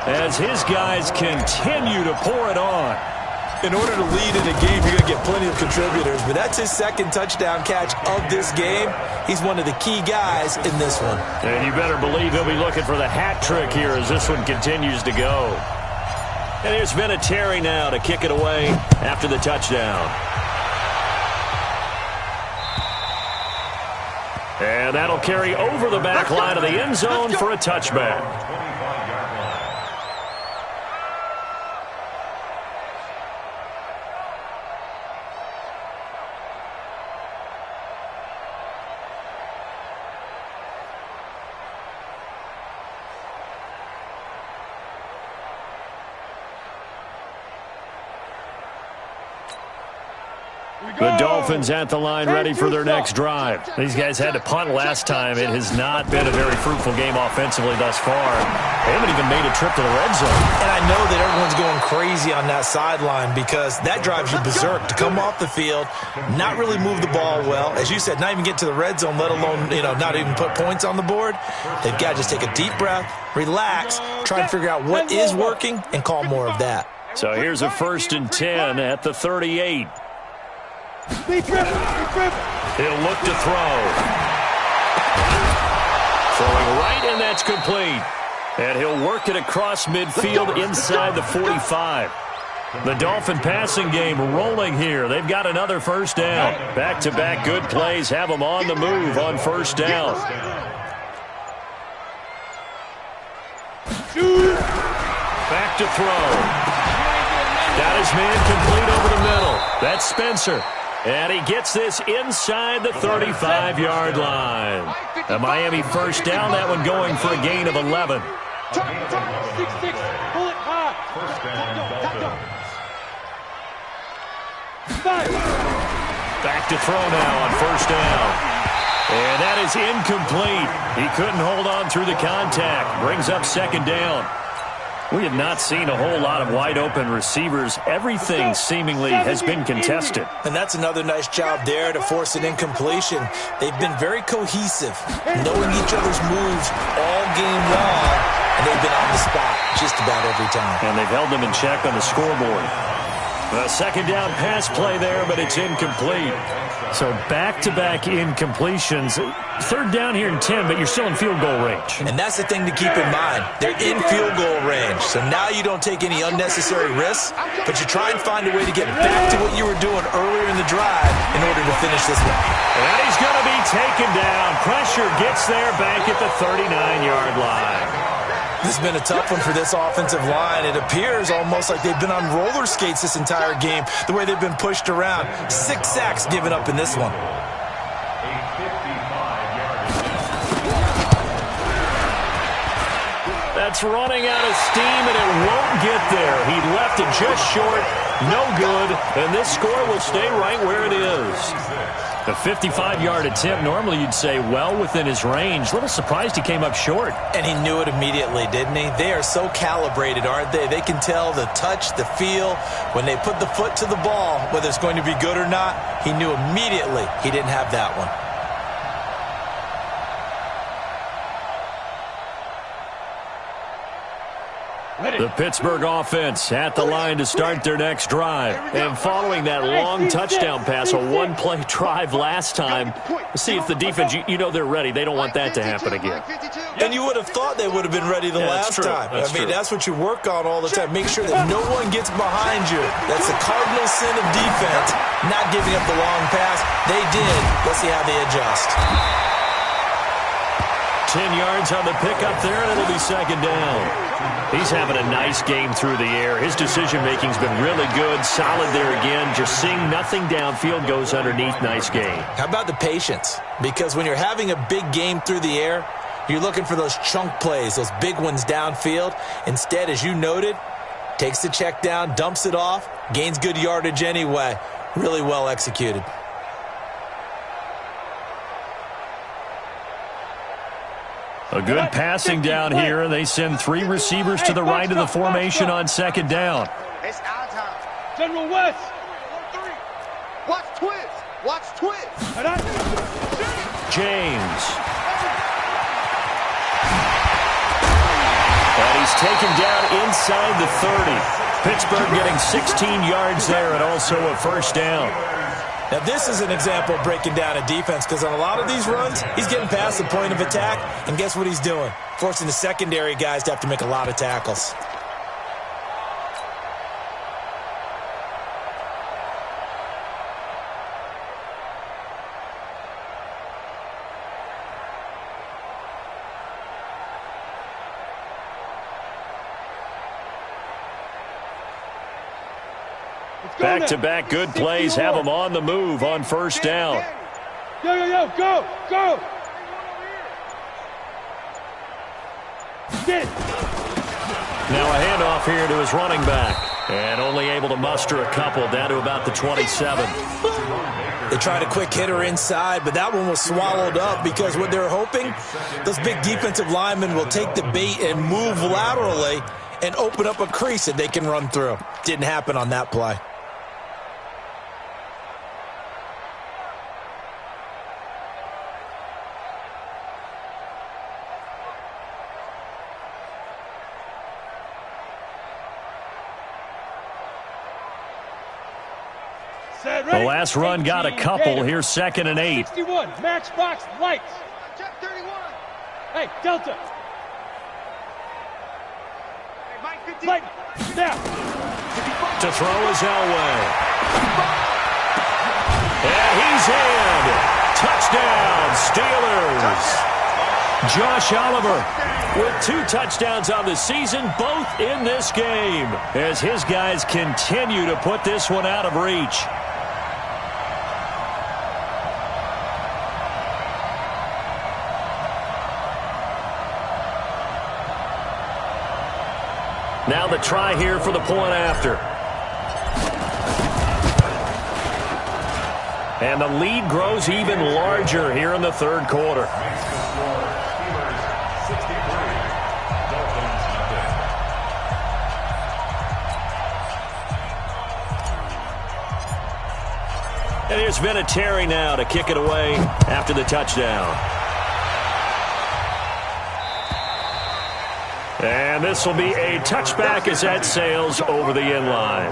as his guys continue to pour it on. In order to lead in a game, you're going to get plenty of contributors, but that's his second touchdown catch of this game. He's one of the key guys in this one. And you better believe he'll be looking for the hat trick here as this one continues to go. And here's Vinatieri now to kick it away after the touchdown. And that'll carry over the back line of the end zone for a touchback. The Dolphins at the line ready for their next drive. These guys had to punt last time. It has not been a very fruitful game offensively thus far. They haven't even made a trip to the red zone. And I know that everyone's going crazy on that sideline because that drives you berserk to come off the field, not really move the ball well. As you said, not even get to the red zone, let alone, not even put points on the board. They've got to just take a deep breath, relax, try and figure out what is working, and call more of that. So here's a 1st and 10 at the 38. He'll look to throw. Throwing right, and that's complete. And he'll work it across midfield inside the 45. The Dolphin passing game rolling here. They've got another 1st down. Back-to-back good plays have them on the move on 1st down. Back to throw. Got his man complete over the middle. That's Spencer. And he gets this inside the 35-yard line. The Miami 1st down, that one going for a gain of 11. Back to throw now on 1st down. And that is incomplete. He couldn't hold on through the contact. Brings up 2nd down. We have not seen a whole lot of wide-open receivers. Everything seemingly has been contested. And that's another nice job there to force an incompletion. They've been very cohesive, knowing each other's moves all game long, and they've been on the spot just about every time. And they've held them in check on the scoreboard. A 2nd down pass play there, but it's incomplete. So back-to-back incompletions. 3rd down here in 10, but you're still in field goal range. And that's the thing to keep in mind. They're in field goal range. So now you don't take any unnecessary risks, but you try and find a way to get back to what you were doing earlier in the drive in order to finish this one. And he's going to be taken down. Pressure gets there back at the 39-yard line. This has been a tough one for this offensive line. It appears almost like they've been on roller skates this entire game, the way they've been pushed around. 6 sacks given up in this one. That's running out of steam, and it won't get there. He left it just short. No good, and this score will stay right where it is. The 55-yard attempt, normally you'd say well within his range. A little surprised he came up short. And he knew it immediately, didn't he? They are so calibrated, aren't they? They can tell the touch, the feel. When they put the foot to the ball, whether it's going to be good or not, he knew immediately he didn't have that one. The Pittsburgh offense at the line to start their next drive. And following that long touchdown pass, a one-play drive last time, see if the defense, you know they're ready. They don't want that to happen again. And you would have thought they would have been ready the last time. I mean, that's what you work on all the time. Make sure that no one gets behind you. That's the cardinal sin of defense, not giving up the long pass. They did. Let's see how they adjust. 10 yards on the pickup there, and it'll be 2nd down. He's having a nice game through the air. His decision-making's been really good, solid there again. Just seeing nothing downfield goes underneath. Nice game. How about the patience? Because when you're having a big game through the air, you're looking for those chunk plays, those big ones downfield. Instead, as you noted, takes the check down, dumps it off, gains good yardage anyway. Really well executed. A good passing down here. They send 3 receivers to the right of the formation on 2nd down. It's our time. General West. 1-3. Watch twist. Watch twist. James. And he's taken down inside the 30. Pittsburgh getting 16 yards there and also a 1st down. Now, this is an example of breaking down a defense because on a lot of these runs, he's getting past the point of attack, and guess what he's doing? Forcing the secondary guys to have to make a lot of tackles. Back-to-back good plays have them on the move on 1st down. Yo, go! Now a handoff here to his running back. And only able to muster a couple down to about the 27. They tried a quick hitter inside, but that one was swallowed up because what they're hoping, those big defensive linemen will take the bait and move laterally and open up a crease that they can run through. Didn't happen on that play. The last run got a couple. Here's 2nd and 8. 61, matchbox lights. Check 31. Hey, Delta. Light, now. To throw is Elway. And he's in. Touchdown, Steelers. Josh Oliver with 2 touchdowns on the season, both in this game, as his guys continue to put this one out of reach. Now the try here for the point after. And the lead grows even larger here in the 3rd quarter. And here's Vinatieri now to kick it away after the touchdown. And this will be a touchback as that sails over the end line.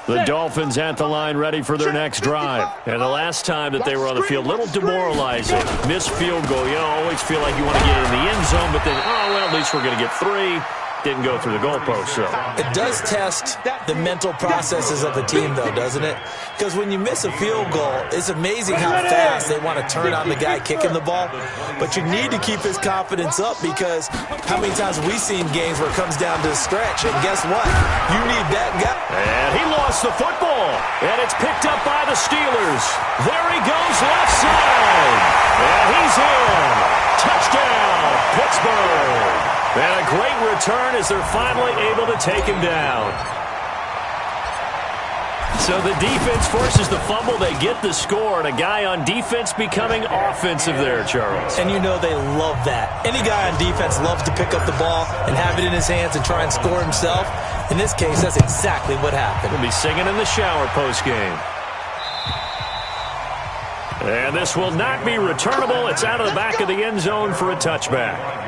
The Dolphins at the line ready for their next drive. And the last time that they were on the field, a little demoralizing. Missed field goal. You always feel like you want to get in the end zone, but then, oh, well, at least we're going to get 3. Didn't go through the goalpost, so. It does test the mental processes of the team, though, doesn't it? Because when you miss a field goal, it's amazing how fast they want to turn on the guy kicking the ball. But you need to keep his confidence up because how many times have we seen games where it comes down to the stretch? And guess what? You need that guy. And he lost the football. And it's picked up by the Steelers. There he goes left side. And he's in. Touchdown, Pittsburgh. And a great return as they're finally able to take him down. So the defense forces the fumble. They get the score, and a guy on defense becoming offensive there, Charles. And you know they love that. Any guy on defense loves to pick up the ball and have it in his hands and try and score himself. In this case, that's exactly what happened. He'll be singing in the shower post-game. And this will not be returnable. It's out of the back of the end zone for a touchback.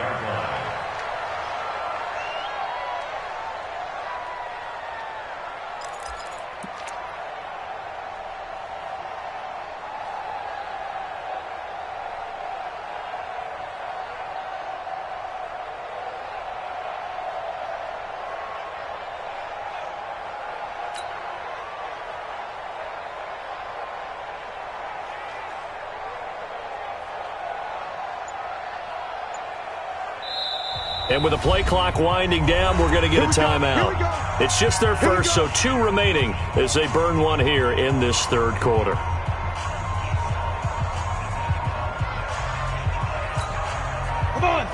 And with the play clock winding down, we're going to get a timeout. It's just their first, so 2 remaining as they burn one here in this 3rd quarter.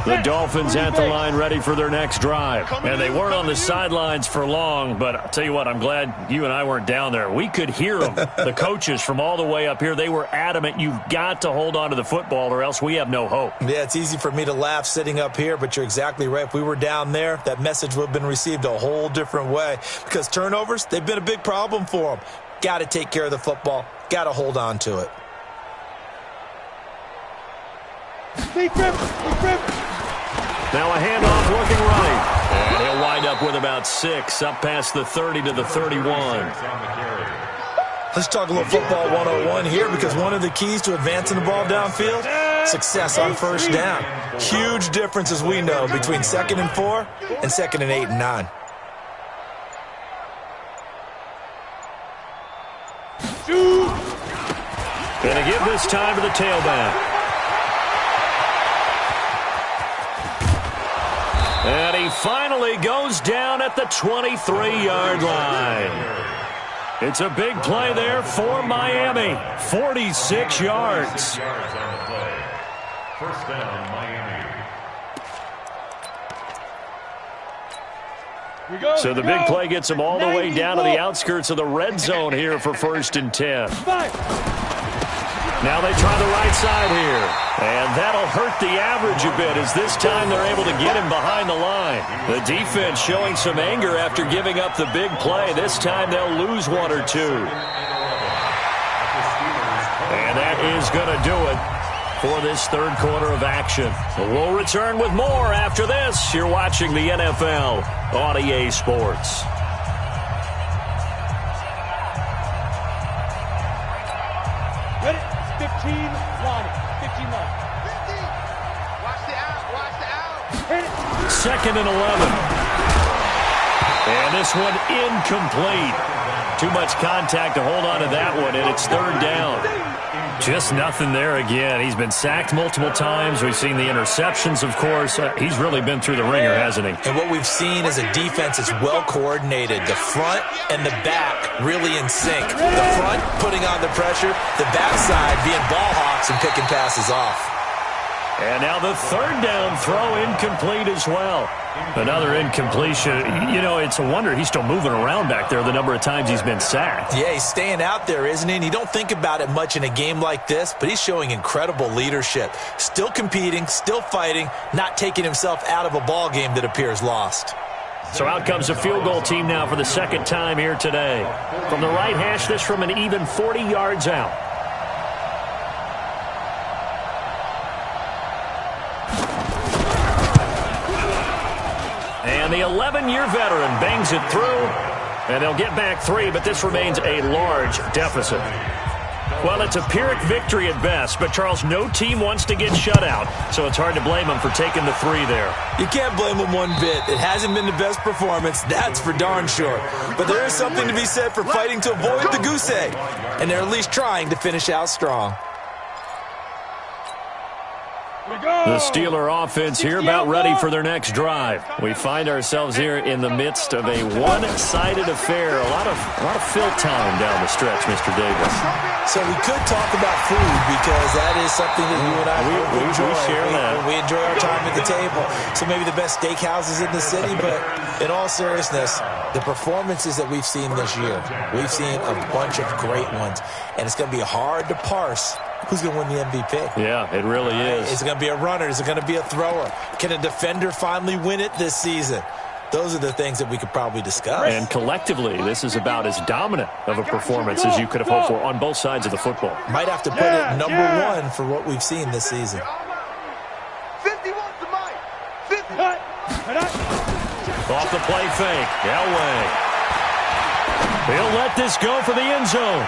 The Dolphins at the line ready for their next drive. And they weren't on the sidelines for long, but I'll tell you what, I'm glad you and I weren't down there. We could hear them, the coaches from all the way up here. They were adamant, you've got to hold on to the football or else we have no hope. Yeah, it's easy for me to laugh sitting up here, but you're exactly right. If we were down there, that message would have been received a whole different way because turnovers, they've been a big problem for them. Got to take care of the football. Got to hold on to it. Now a handoff looking right. And he'll wind up with about 6, up past the 30 to the 31. Let's talk a little football 101 here because one of the keys to advancing the ball downfield, success on first down. Huge difference, as we know, between 2nd and 4 and 2nd and 8 and 9. Going to give this time to the tailback. And he finally goes down at the 23-yard line. It's a big play there for Miami. 46 yards. First down, Miami. So the big play gets them all the way down to the outskirts of the red zone here for 1st and 10. Now they try the right side here. And that'll hurt the average a bit as this time they're able to get him behind the line. The defense showing some anger after giving up the big play. This time they'll lose one or two. And that is going to do it for this third quarter of action. We'll return with more after this. You're watching the NFL on EA Sports. Ready? 15 line. 15 line. 50. Watch the out. Watch the out. 2nd and 11. And this one incomplete. Too much contact to hold on to that one, and it's 3rd down. Just nothing there again. He's been sacked multiple times. We've seen the interceptions, of course. He's really been through the ringer, hasn't he? And what we've seen is a defense that's well coordinated. The front and the back really in sync. The front putting on the pressure, the backside being ball hawks and picking passes off. And now the 3rd down throw incomplete as well. Another incompletion. You know, it's a wonder he's still moving around back there the number of times he's been sacked. Yeah, he's staying out there, isn't he? And you don't think about it much in a game like this, but he's showing incredible leadership. Still competing, still fighting, not taking himself out of a ball game that appears lost. So out comes a field goal team now for the 2nd time here today. From the right hash, this from an even 40 yards out. And the 11-year veteran bangs it through, and they'll get back 3, but this remains a large deficit. Well, it's a Pyrrhic victory at best, but, Charles, no team wants to get shut out, so it's hard to blame them for taking the 3 there. You can't blame them one bit. It hasn't been the best performance, that's for darn sure. But there is something to be said for fighting to avoid the goose egg, and they're at least trying to finish out strong. The Steeler offense here about ready for their next drive. We find ourselves here in the midst of a one-sided affair. A lot of fill time down the stretch, Mr. Davis. So we could talk about food because that is something that you and I enjoy. We share that. We enjoy our time at the table. So maybe the best steakhouses in the city, but in all seriousness, the performances that we've seen this year, we've seen a bunch of great ones, and it's going to be hard to parse who's going to win the MVP. Yeah, it really is. Is it going to be a runner? Is it going to be a thrower? Can a defender finally win it this season? Those are the things that we could probably discuss. And collectively, this is about as dominant of a performance as you could have hoped for on both sides of the football. Might have to put it number 1 for what we've seen this season. 51 to Mike. 50. Off the play fake. Elway. He'll let this go for the end zone.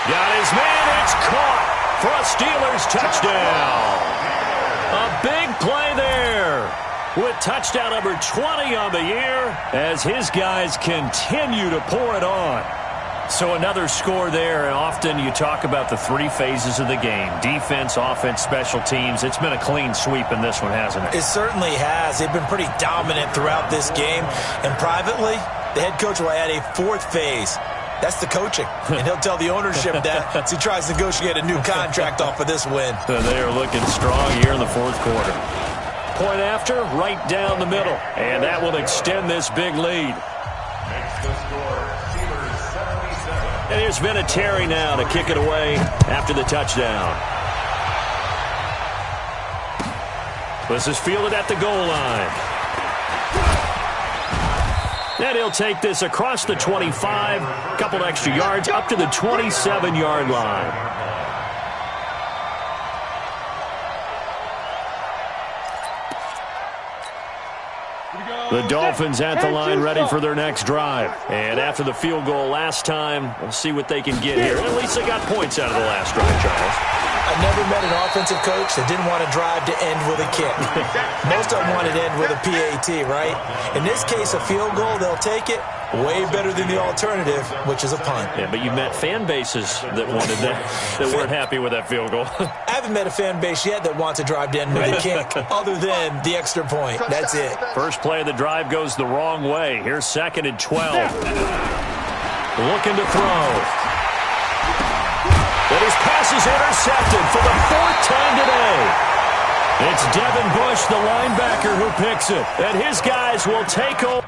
Got his man. It's caught for a Steelers touchdown. A big play there with touchdown number 20 on the year as his guys continue to pour it on. So another score there, and often you talk about the 3 phases of the game. Defense, offense, special teams. It's been a clean sweep in this one, hasn't it? It certainly has. They've been pretty dominant throughout this game. And privately, the head coach will add a 4th phase. That's the coaching. And he'll tell the ownership that as he tries to negotiate a new contract off of this win. They are looking strong here in the 4th quarter. Point after, right down the middle. And that will extend this big lead. Makes the score Steelers 77. And here's Vinatieri now to kick it away after the touchdown. This is fielded at the goal line. And he'll take this across the 25, a couple extra yards, up to the 27-yard line. The Dolphins at the line ready for their next drive. And after the field goal last time, we'll see what they can get here. At least they got points out of the last drive, Charles. I've never met an offensive coach that didn't want to drive to end with a kick. Most of them wanted to end with a PAT, right? In this case, a field goal, they'll take it. Way better than the alternative, which is a punt. Yeah, but you met fan bases that wanted that weren't happy with that field goal. I haven't met a fan base yet that wants to drive to end with a kick, other than the extra point. That's it. First play of the drive goes the wrong way. Here's 2nd and 12. looking to throw. But his pass is intercepted for the 4th time today. It's Devin Bush, the linebacker, who picks it. And his guys will take over.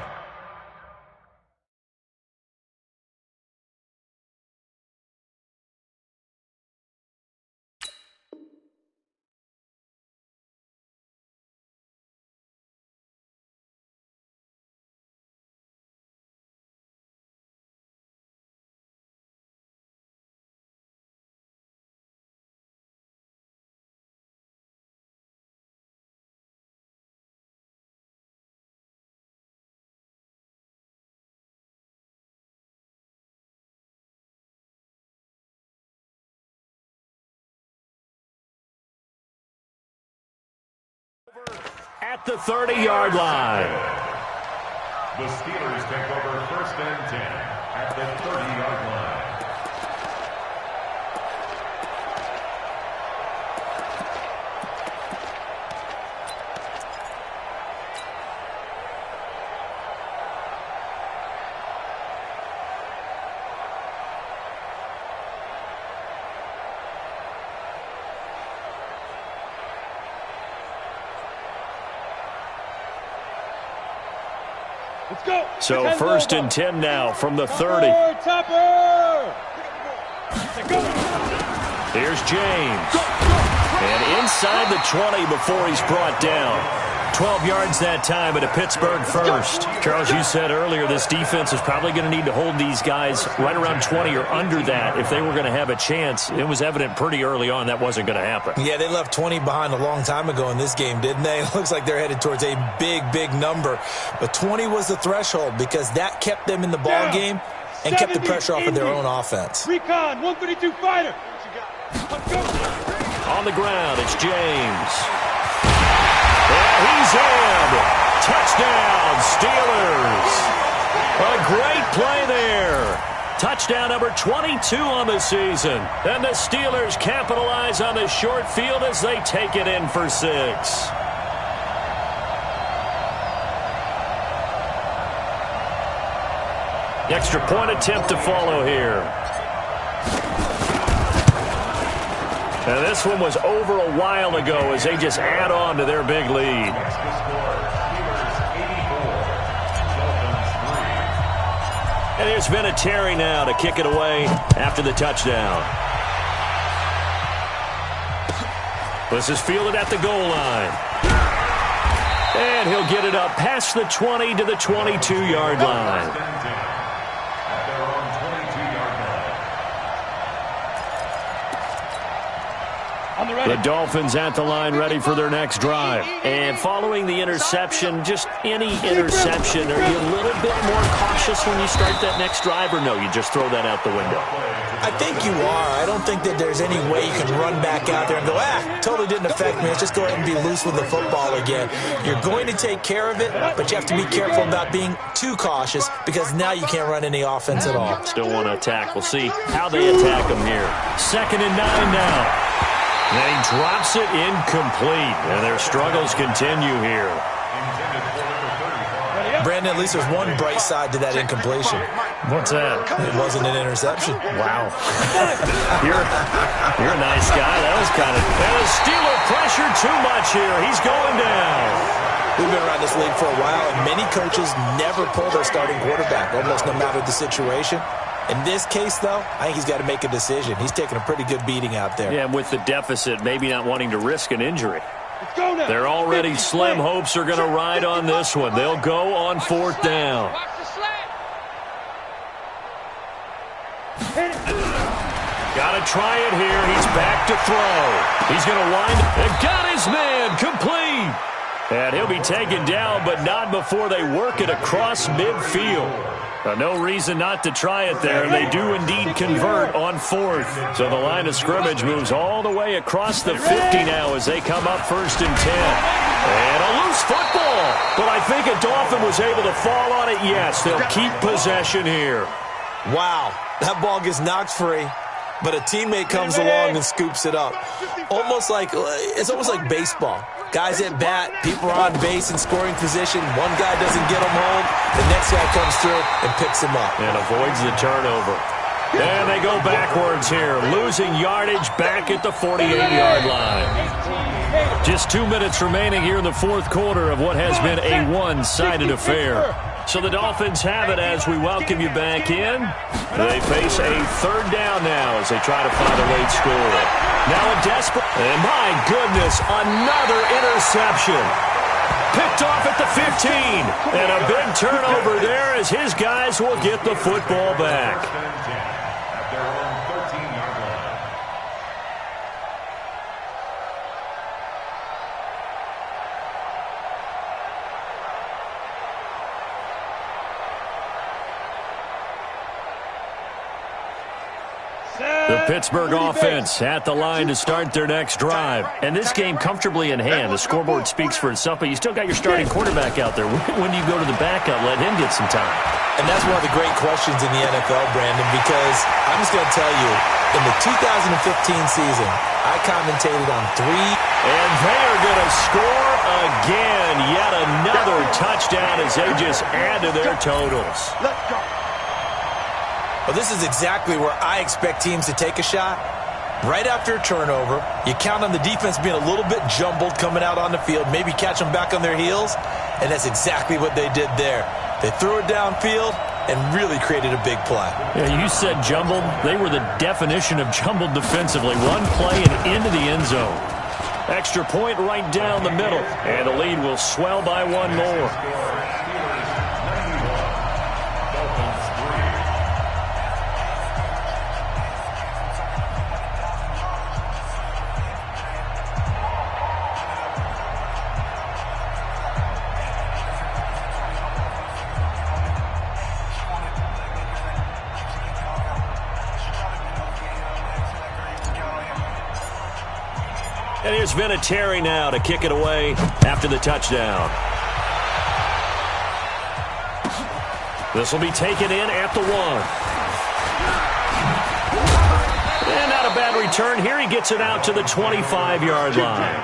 At the 30-yard line. The Steelers take over 1st and 10 at the 30-yard line. So 1st and 10 now from the 30. Here's James. And inside the 20 before he's brought down. 12 yards that time at a Pittsburgh first. Charles, you said earlier this defense is probably going to need to hold these guys right around 20 or under that if they were going to have a chance. It was evident pretty early on that wasn't going to happen. Yeah, they left 20 behind a long time ago in this game, didn't they? It looks like they're headed towards a big, big number. But 20 was the threshold because that kept them in the ball game and kept the pressure off of their own offense. Recon, 132 fighter. On the ground, it's James. And he's in. Touchdown, Steelers. A great play there. Touchdown number 22 on the season. And the Steelers capitalize on the short field as they take it in for 6. Extra point attempt to follow here. And this one was over a while ago as they just add on to their big lead. And there's Vinatieri now to kick it away after the touchdown. This is fielded at the goal line. And he'll get it up past the 20 to the 22-yard line. The Dolphins at the line ready for their next drive. And following the interception, just any interception, are you a little bit more cautious when you start that next drive, or no, you just throw that out the window? I think you are. I don't think that there's any way you can run back out there and go, totally didn't affect me. Let's just go ahead and be loose with the football again. You're going to take care of it, but you have to be careful about being too cautious because now you can't run any offense at all. Still want to attack. We'll see how they attack them here. 2nd and 9 now. And he drops it incomplete. And their struggles continue here. Brandon, at least there's one bright side to that incompletion. What's that? It wasn't an interception. Wow. You're a nice guy. That was kind of... And the Steeler pressure too much here. He's going down. We've been around this league for a while, and many coaches never pull their starting quarterback, almost no matter the situation. In this case, though, I think he's got to make a decision. He's taking a pretty good beating out there. Yeah, with the deficit, maybe not wanting to risk an injury. They're already slim hopes are going to ride on this one. They'll go on 4th down. Got to try it here. He's back to throw. He's going to wind and got his man complete. And he'll be taken down, but not before they work it across midfield. No reason not to try it there. They do indeed convert on 4th. So the line of scrimmage moves all the way across the 50 now as they come up 1st and 10. And a loose football. But I think a Dolphin was able to fall on it. Yes, they'll keep possession here. Wow, that ball gets knocked free, but a teammate comes along and scoops it up. It's almost like baseball. Guys at bat, people are on base in scoring position. One guy doesn't get him home. The next guy comes through and picks him up. And avoids the turnover. And they go backwards here, losing yardage back at the 48-yard line. Just 2 minutes remaining here in the fourth quarter of what has been a one-sided affair. So the Dolphins have it as we welcome you back in. They face a third down now as they try to find a late score. Now a desperate, and my goodness, another interception. Picked off at the 15, and a big turnover there as his guys will get the football back. At their own 13-yard line. The Pittsburgh offense at the line to start their next drive. And this game comfortably in hand. The scoreboard speaks for itself, but you still got your starting quarterback out there. When do you go to the backup, let him get some time? And that's one of the great questions in the NFL, Brandon, because I'm just going to tell you, in the 2015 season, I commentated on 3. And they are going to score again. Yet another touchdown as they just add to their totals. Let's go. Well, this is exactly where I expect teams to take a shot. Right after a turnover, you count on the defense being a little bit jumbled coming out on the field, maybe catch them back on their heels, and that's exactly what they did there. They threw it downfield and really created a big play. Yeah, you said jumbled. They were the definition of jumbled defensively. One play and into the end zone. Extra point right down the middle, and the lead will swell by one more. And here's Vinatieri now to kick it away after the touchdown. This will be taken in at the 1. And not a bad return here. He gets it out to the 25-yard line.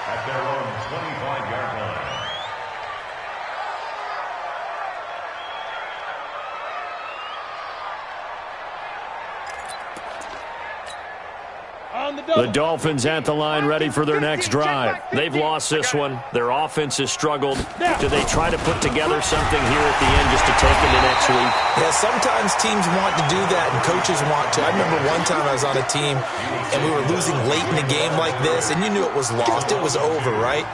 At their own 25-yard line. The Dolphins at the line ready for their next drive. They've lost this one. Their offense has struggled. Do they try to put together something here at the end just to take into next week? Yeah, sometimes teams want to do that and coaches want to. I remember one time I was on a team and we were losing late in the game like this, and you knew it was lost. It was over, right?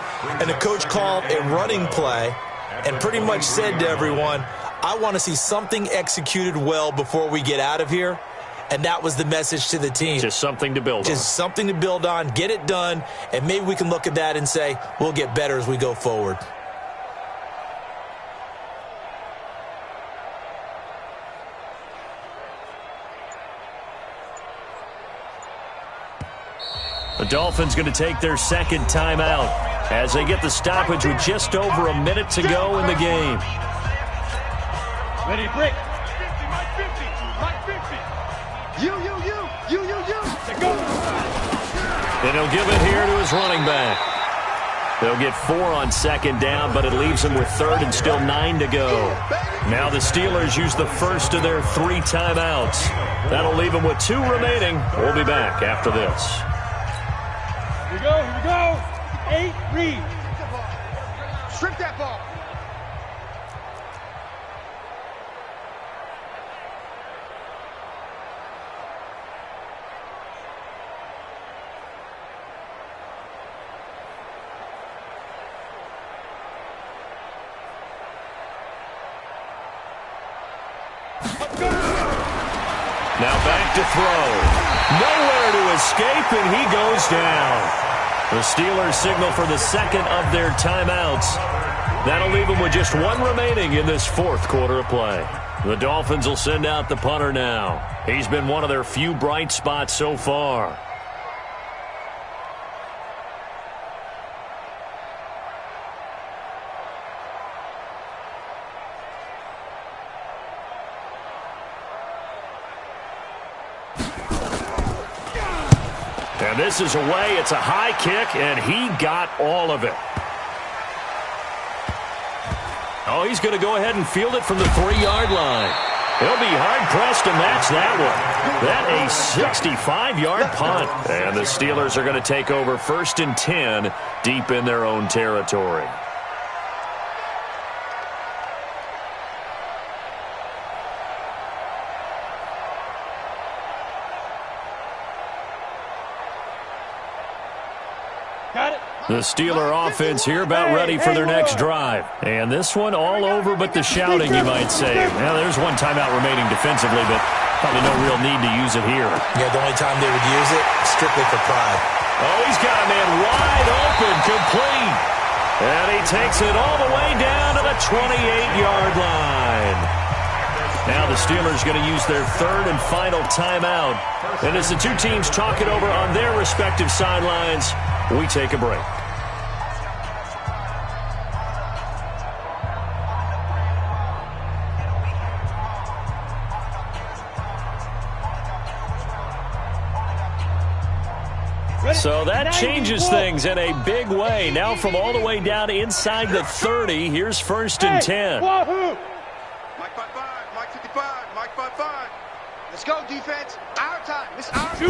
And the coach called a running play and pretty much said to everyone, I want to see something executed well before we get out of here. And that was the message to the team. Just something to build on. Just something to build on, get it done, and maybe we can look at that and say, we'll get better as we go forward. The Dolphins going to take their second timeout as they get the stoppage with just over a minute to go in the game. Ready, break. You. And he'll give it here to his running back. They'll get 4 on second down, but it leaves them with third and still 9 to go. Now the Steelers use the first of their 3 timeouts. That'll leave them with 2 remaining. We'll be back after this. Here we go. 8, read. Strip that ball. Now back to throw. Nowhere to escape, and he goes down. The Steelers signal for the second of their timeouts. That'll leave them with just 1 remaining in this fourth quarter of play. The Dolphins will send out the punter now. He's been one of their few bright spots so far. And this is away. It's a high kick, and he got all of it. Oh, he's going to go ahead and field it from the 3-yard line. He'll be hard-pressed to match that one. That a 65-yard punt. And the Steelers are going to take over 1st and 10 deep in their own territory. The Steeler offense here about ready for their next drive. And this one all over but the shouting, you might say. Well, there's one timeout remaining defensively, but probably no real need to use it here. Yeah, the only time they would use it, strictly for pride. Oh, he's got a man wide open, complete. And he takes it all the way down to the 28-yard line. Now the Steelers going to use their 3rd and final timeout. And as the two teams talk it over on their respective sidelines, we take a break. So that changes things in a big way. Now from all the way down inside the 30, here's 1st and 10. Mike 5-5, Mike 55, Mike 5-5. Let's go, defense. Our time. It's our time.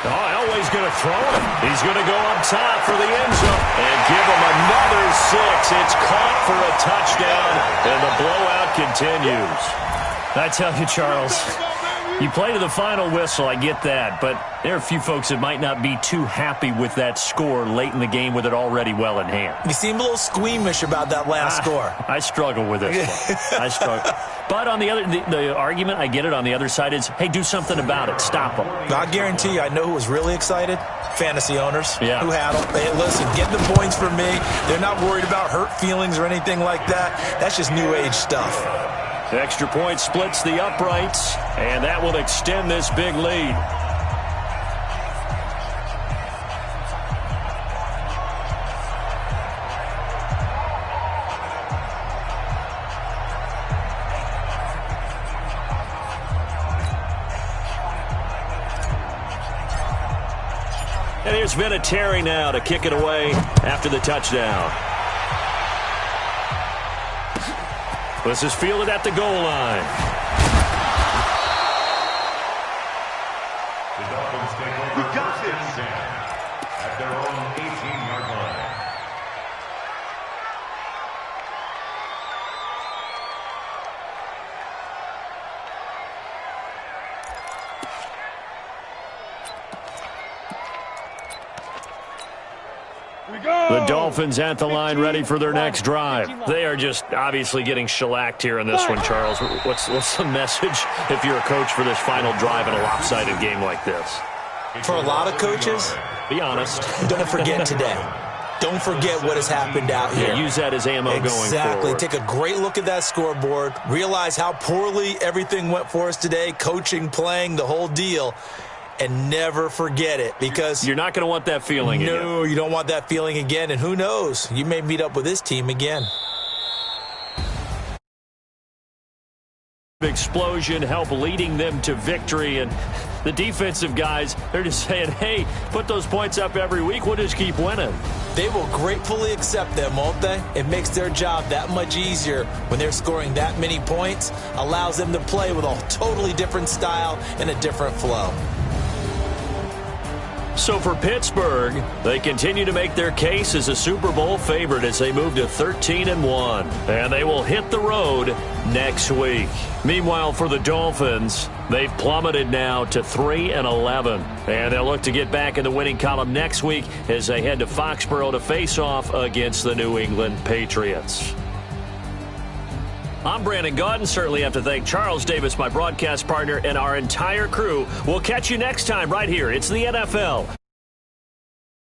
Oh, Elway's going to throw it. He's going to go up top for the end zone and give him another 6. It's caught for a touchdown, and the blowout continues. I tell you, Charles, you play to the final whistle, I get that, but there are a few folks that might not be too happy with that score late in the game with it already well in hand. You seem a little squeamish about that last score. I struggle with this one. I struggle. But on the other, the argument, I get it, on the other side is, hey, do something about it. Stop them. I guarantee you, I know who was really excited. Fantasy owners who had them. Hey, listen, get the points for me. They're not worried about hurt feelings or anything like that. That's just new age stuff. The extra point splits the uprights, and that will extend this big lead. And here's Vinatieri now to kick it away after the touchdown. This is fielded at the goal line. The Dolphins take over 1st and 10 at their own 18-yard line. The Dolphins at the line ready for their next drive. They are just obviously getting shellacked here in this one, Charles. What's the message if you're a coach for this final drive in a lopsided game like this? For a lot of coaches, be honest. Don't forget today. Don't forget what has happened out here. Yeah, use that as ammo going forward. Exactly. Take a great look at that scoreboard. Realize how poorly everything went for us today. Coaching, playing, the whole deal. And never forget it, because you're not going to want that feeling again. No, you don't want that feeling again. And who knows? You may meet up with this team again. Explosion help leading them to victory, and the defensive guys, they're just saying, hey, put those points up every week, we'll just keep winning. They will gratefully accept them, won't they? It makes their job that much easier when they're scoring that many points, allows them to play with a totally different style and a different flow. So for Pittsburgh, they continue to make their case as a Super Bowl favorite as they move to 13-1. And they will hit the road next week. Meanwhile, for the Dolphins, they've plummeted now to 3-11. And they'll look to get back in the winning column next week as they head to Foxborough to face off against the New England Patriots. I'm Brandon Gaudin. Certainly have to thank Charles Davis, my broadcast partner, and our entire crew. We'll catch you next time right here. It's the NFL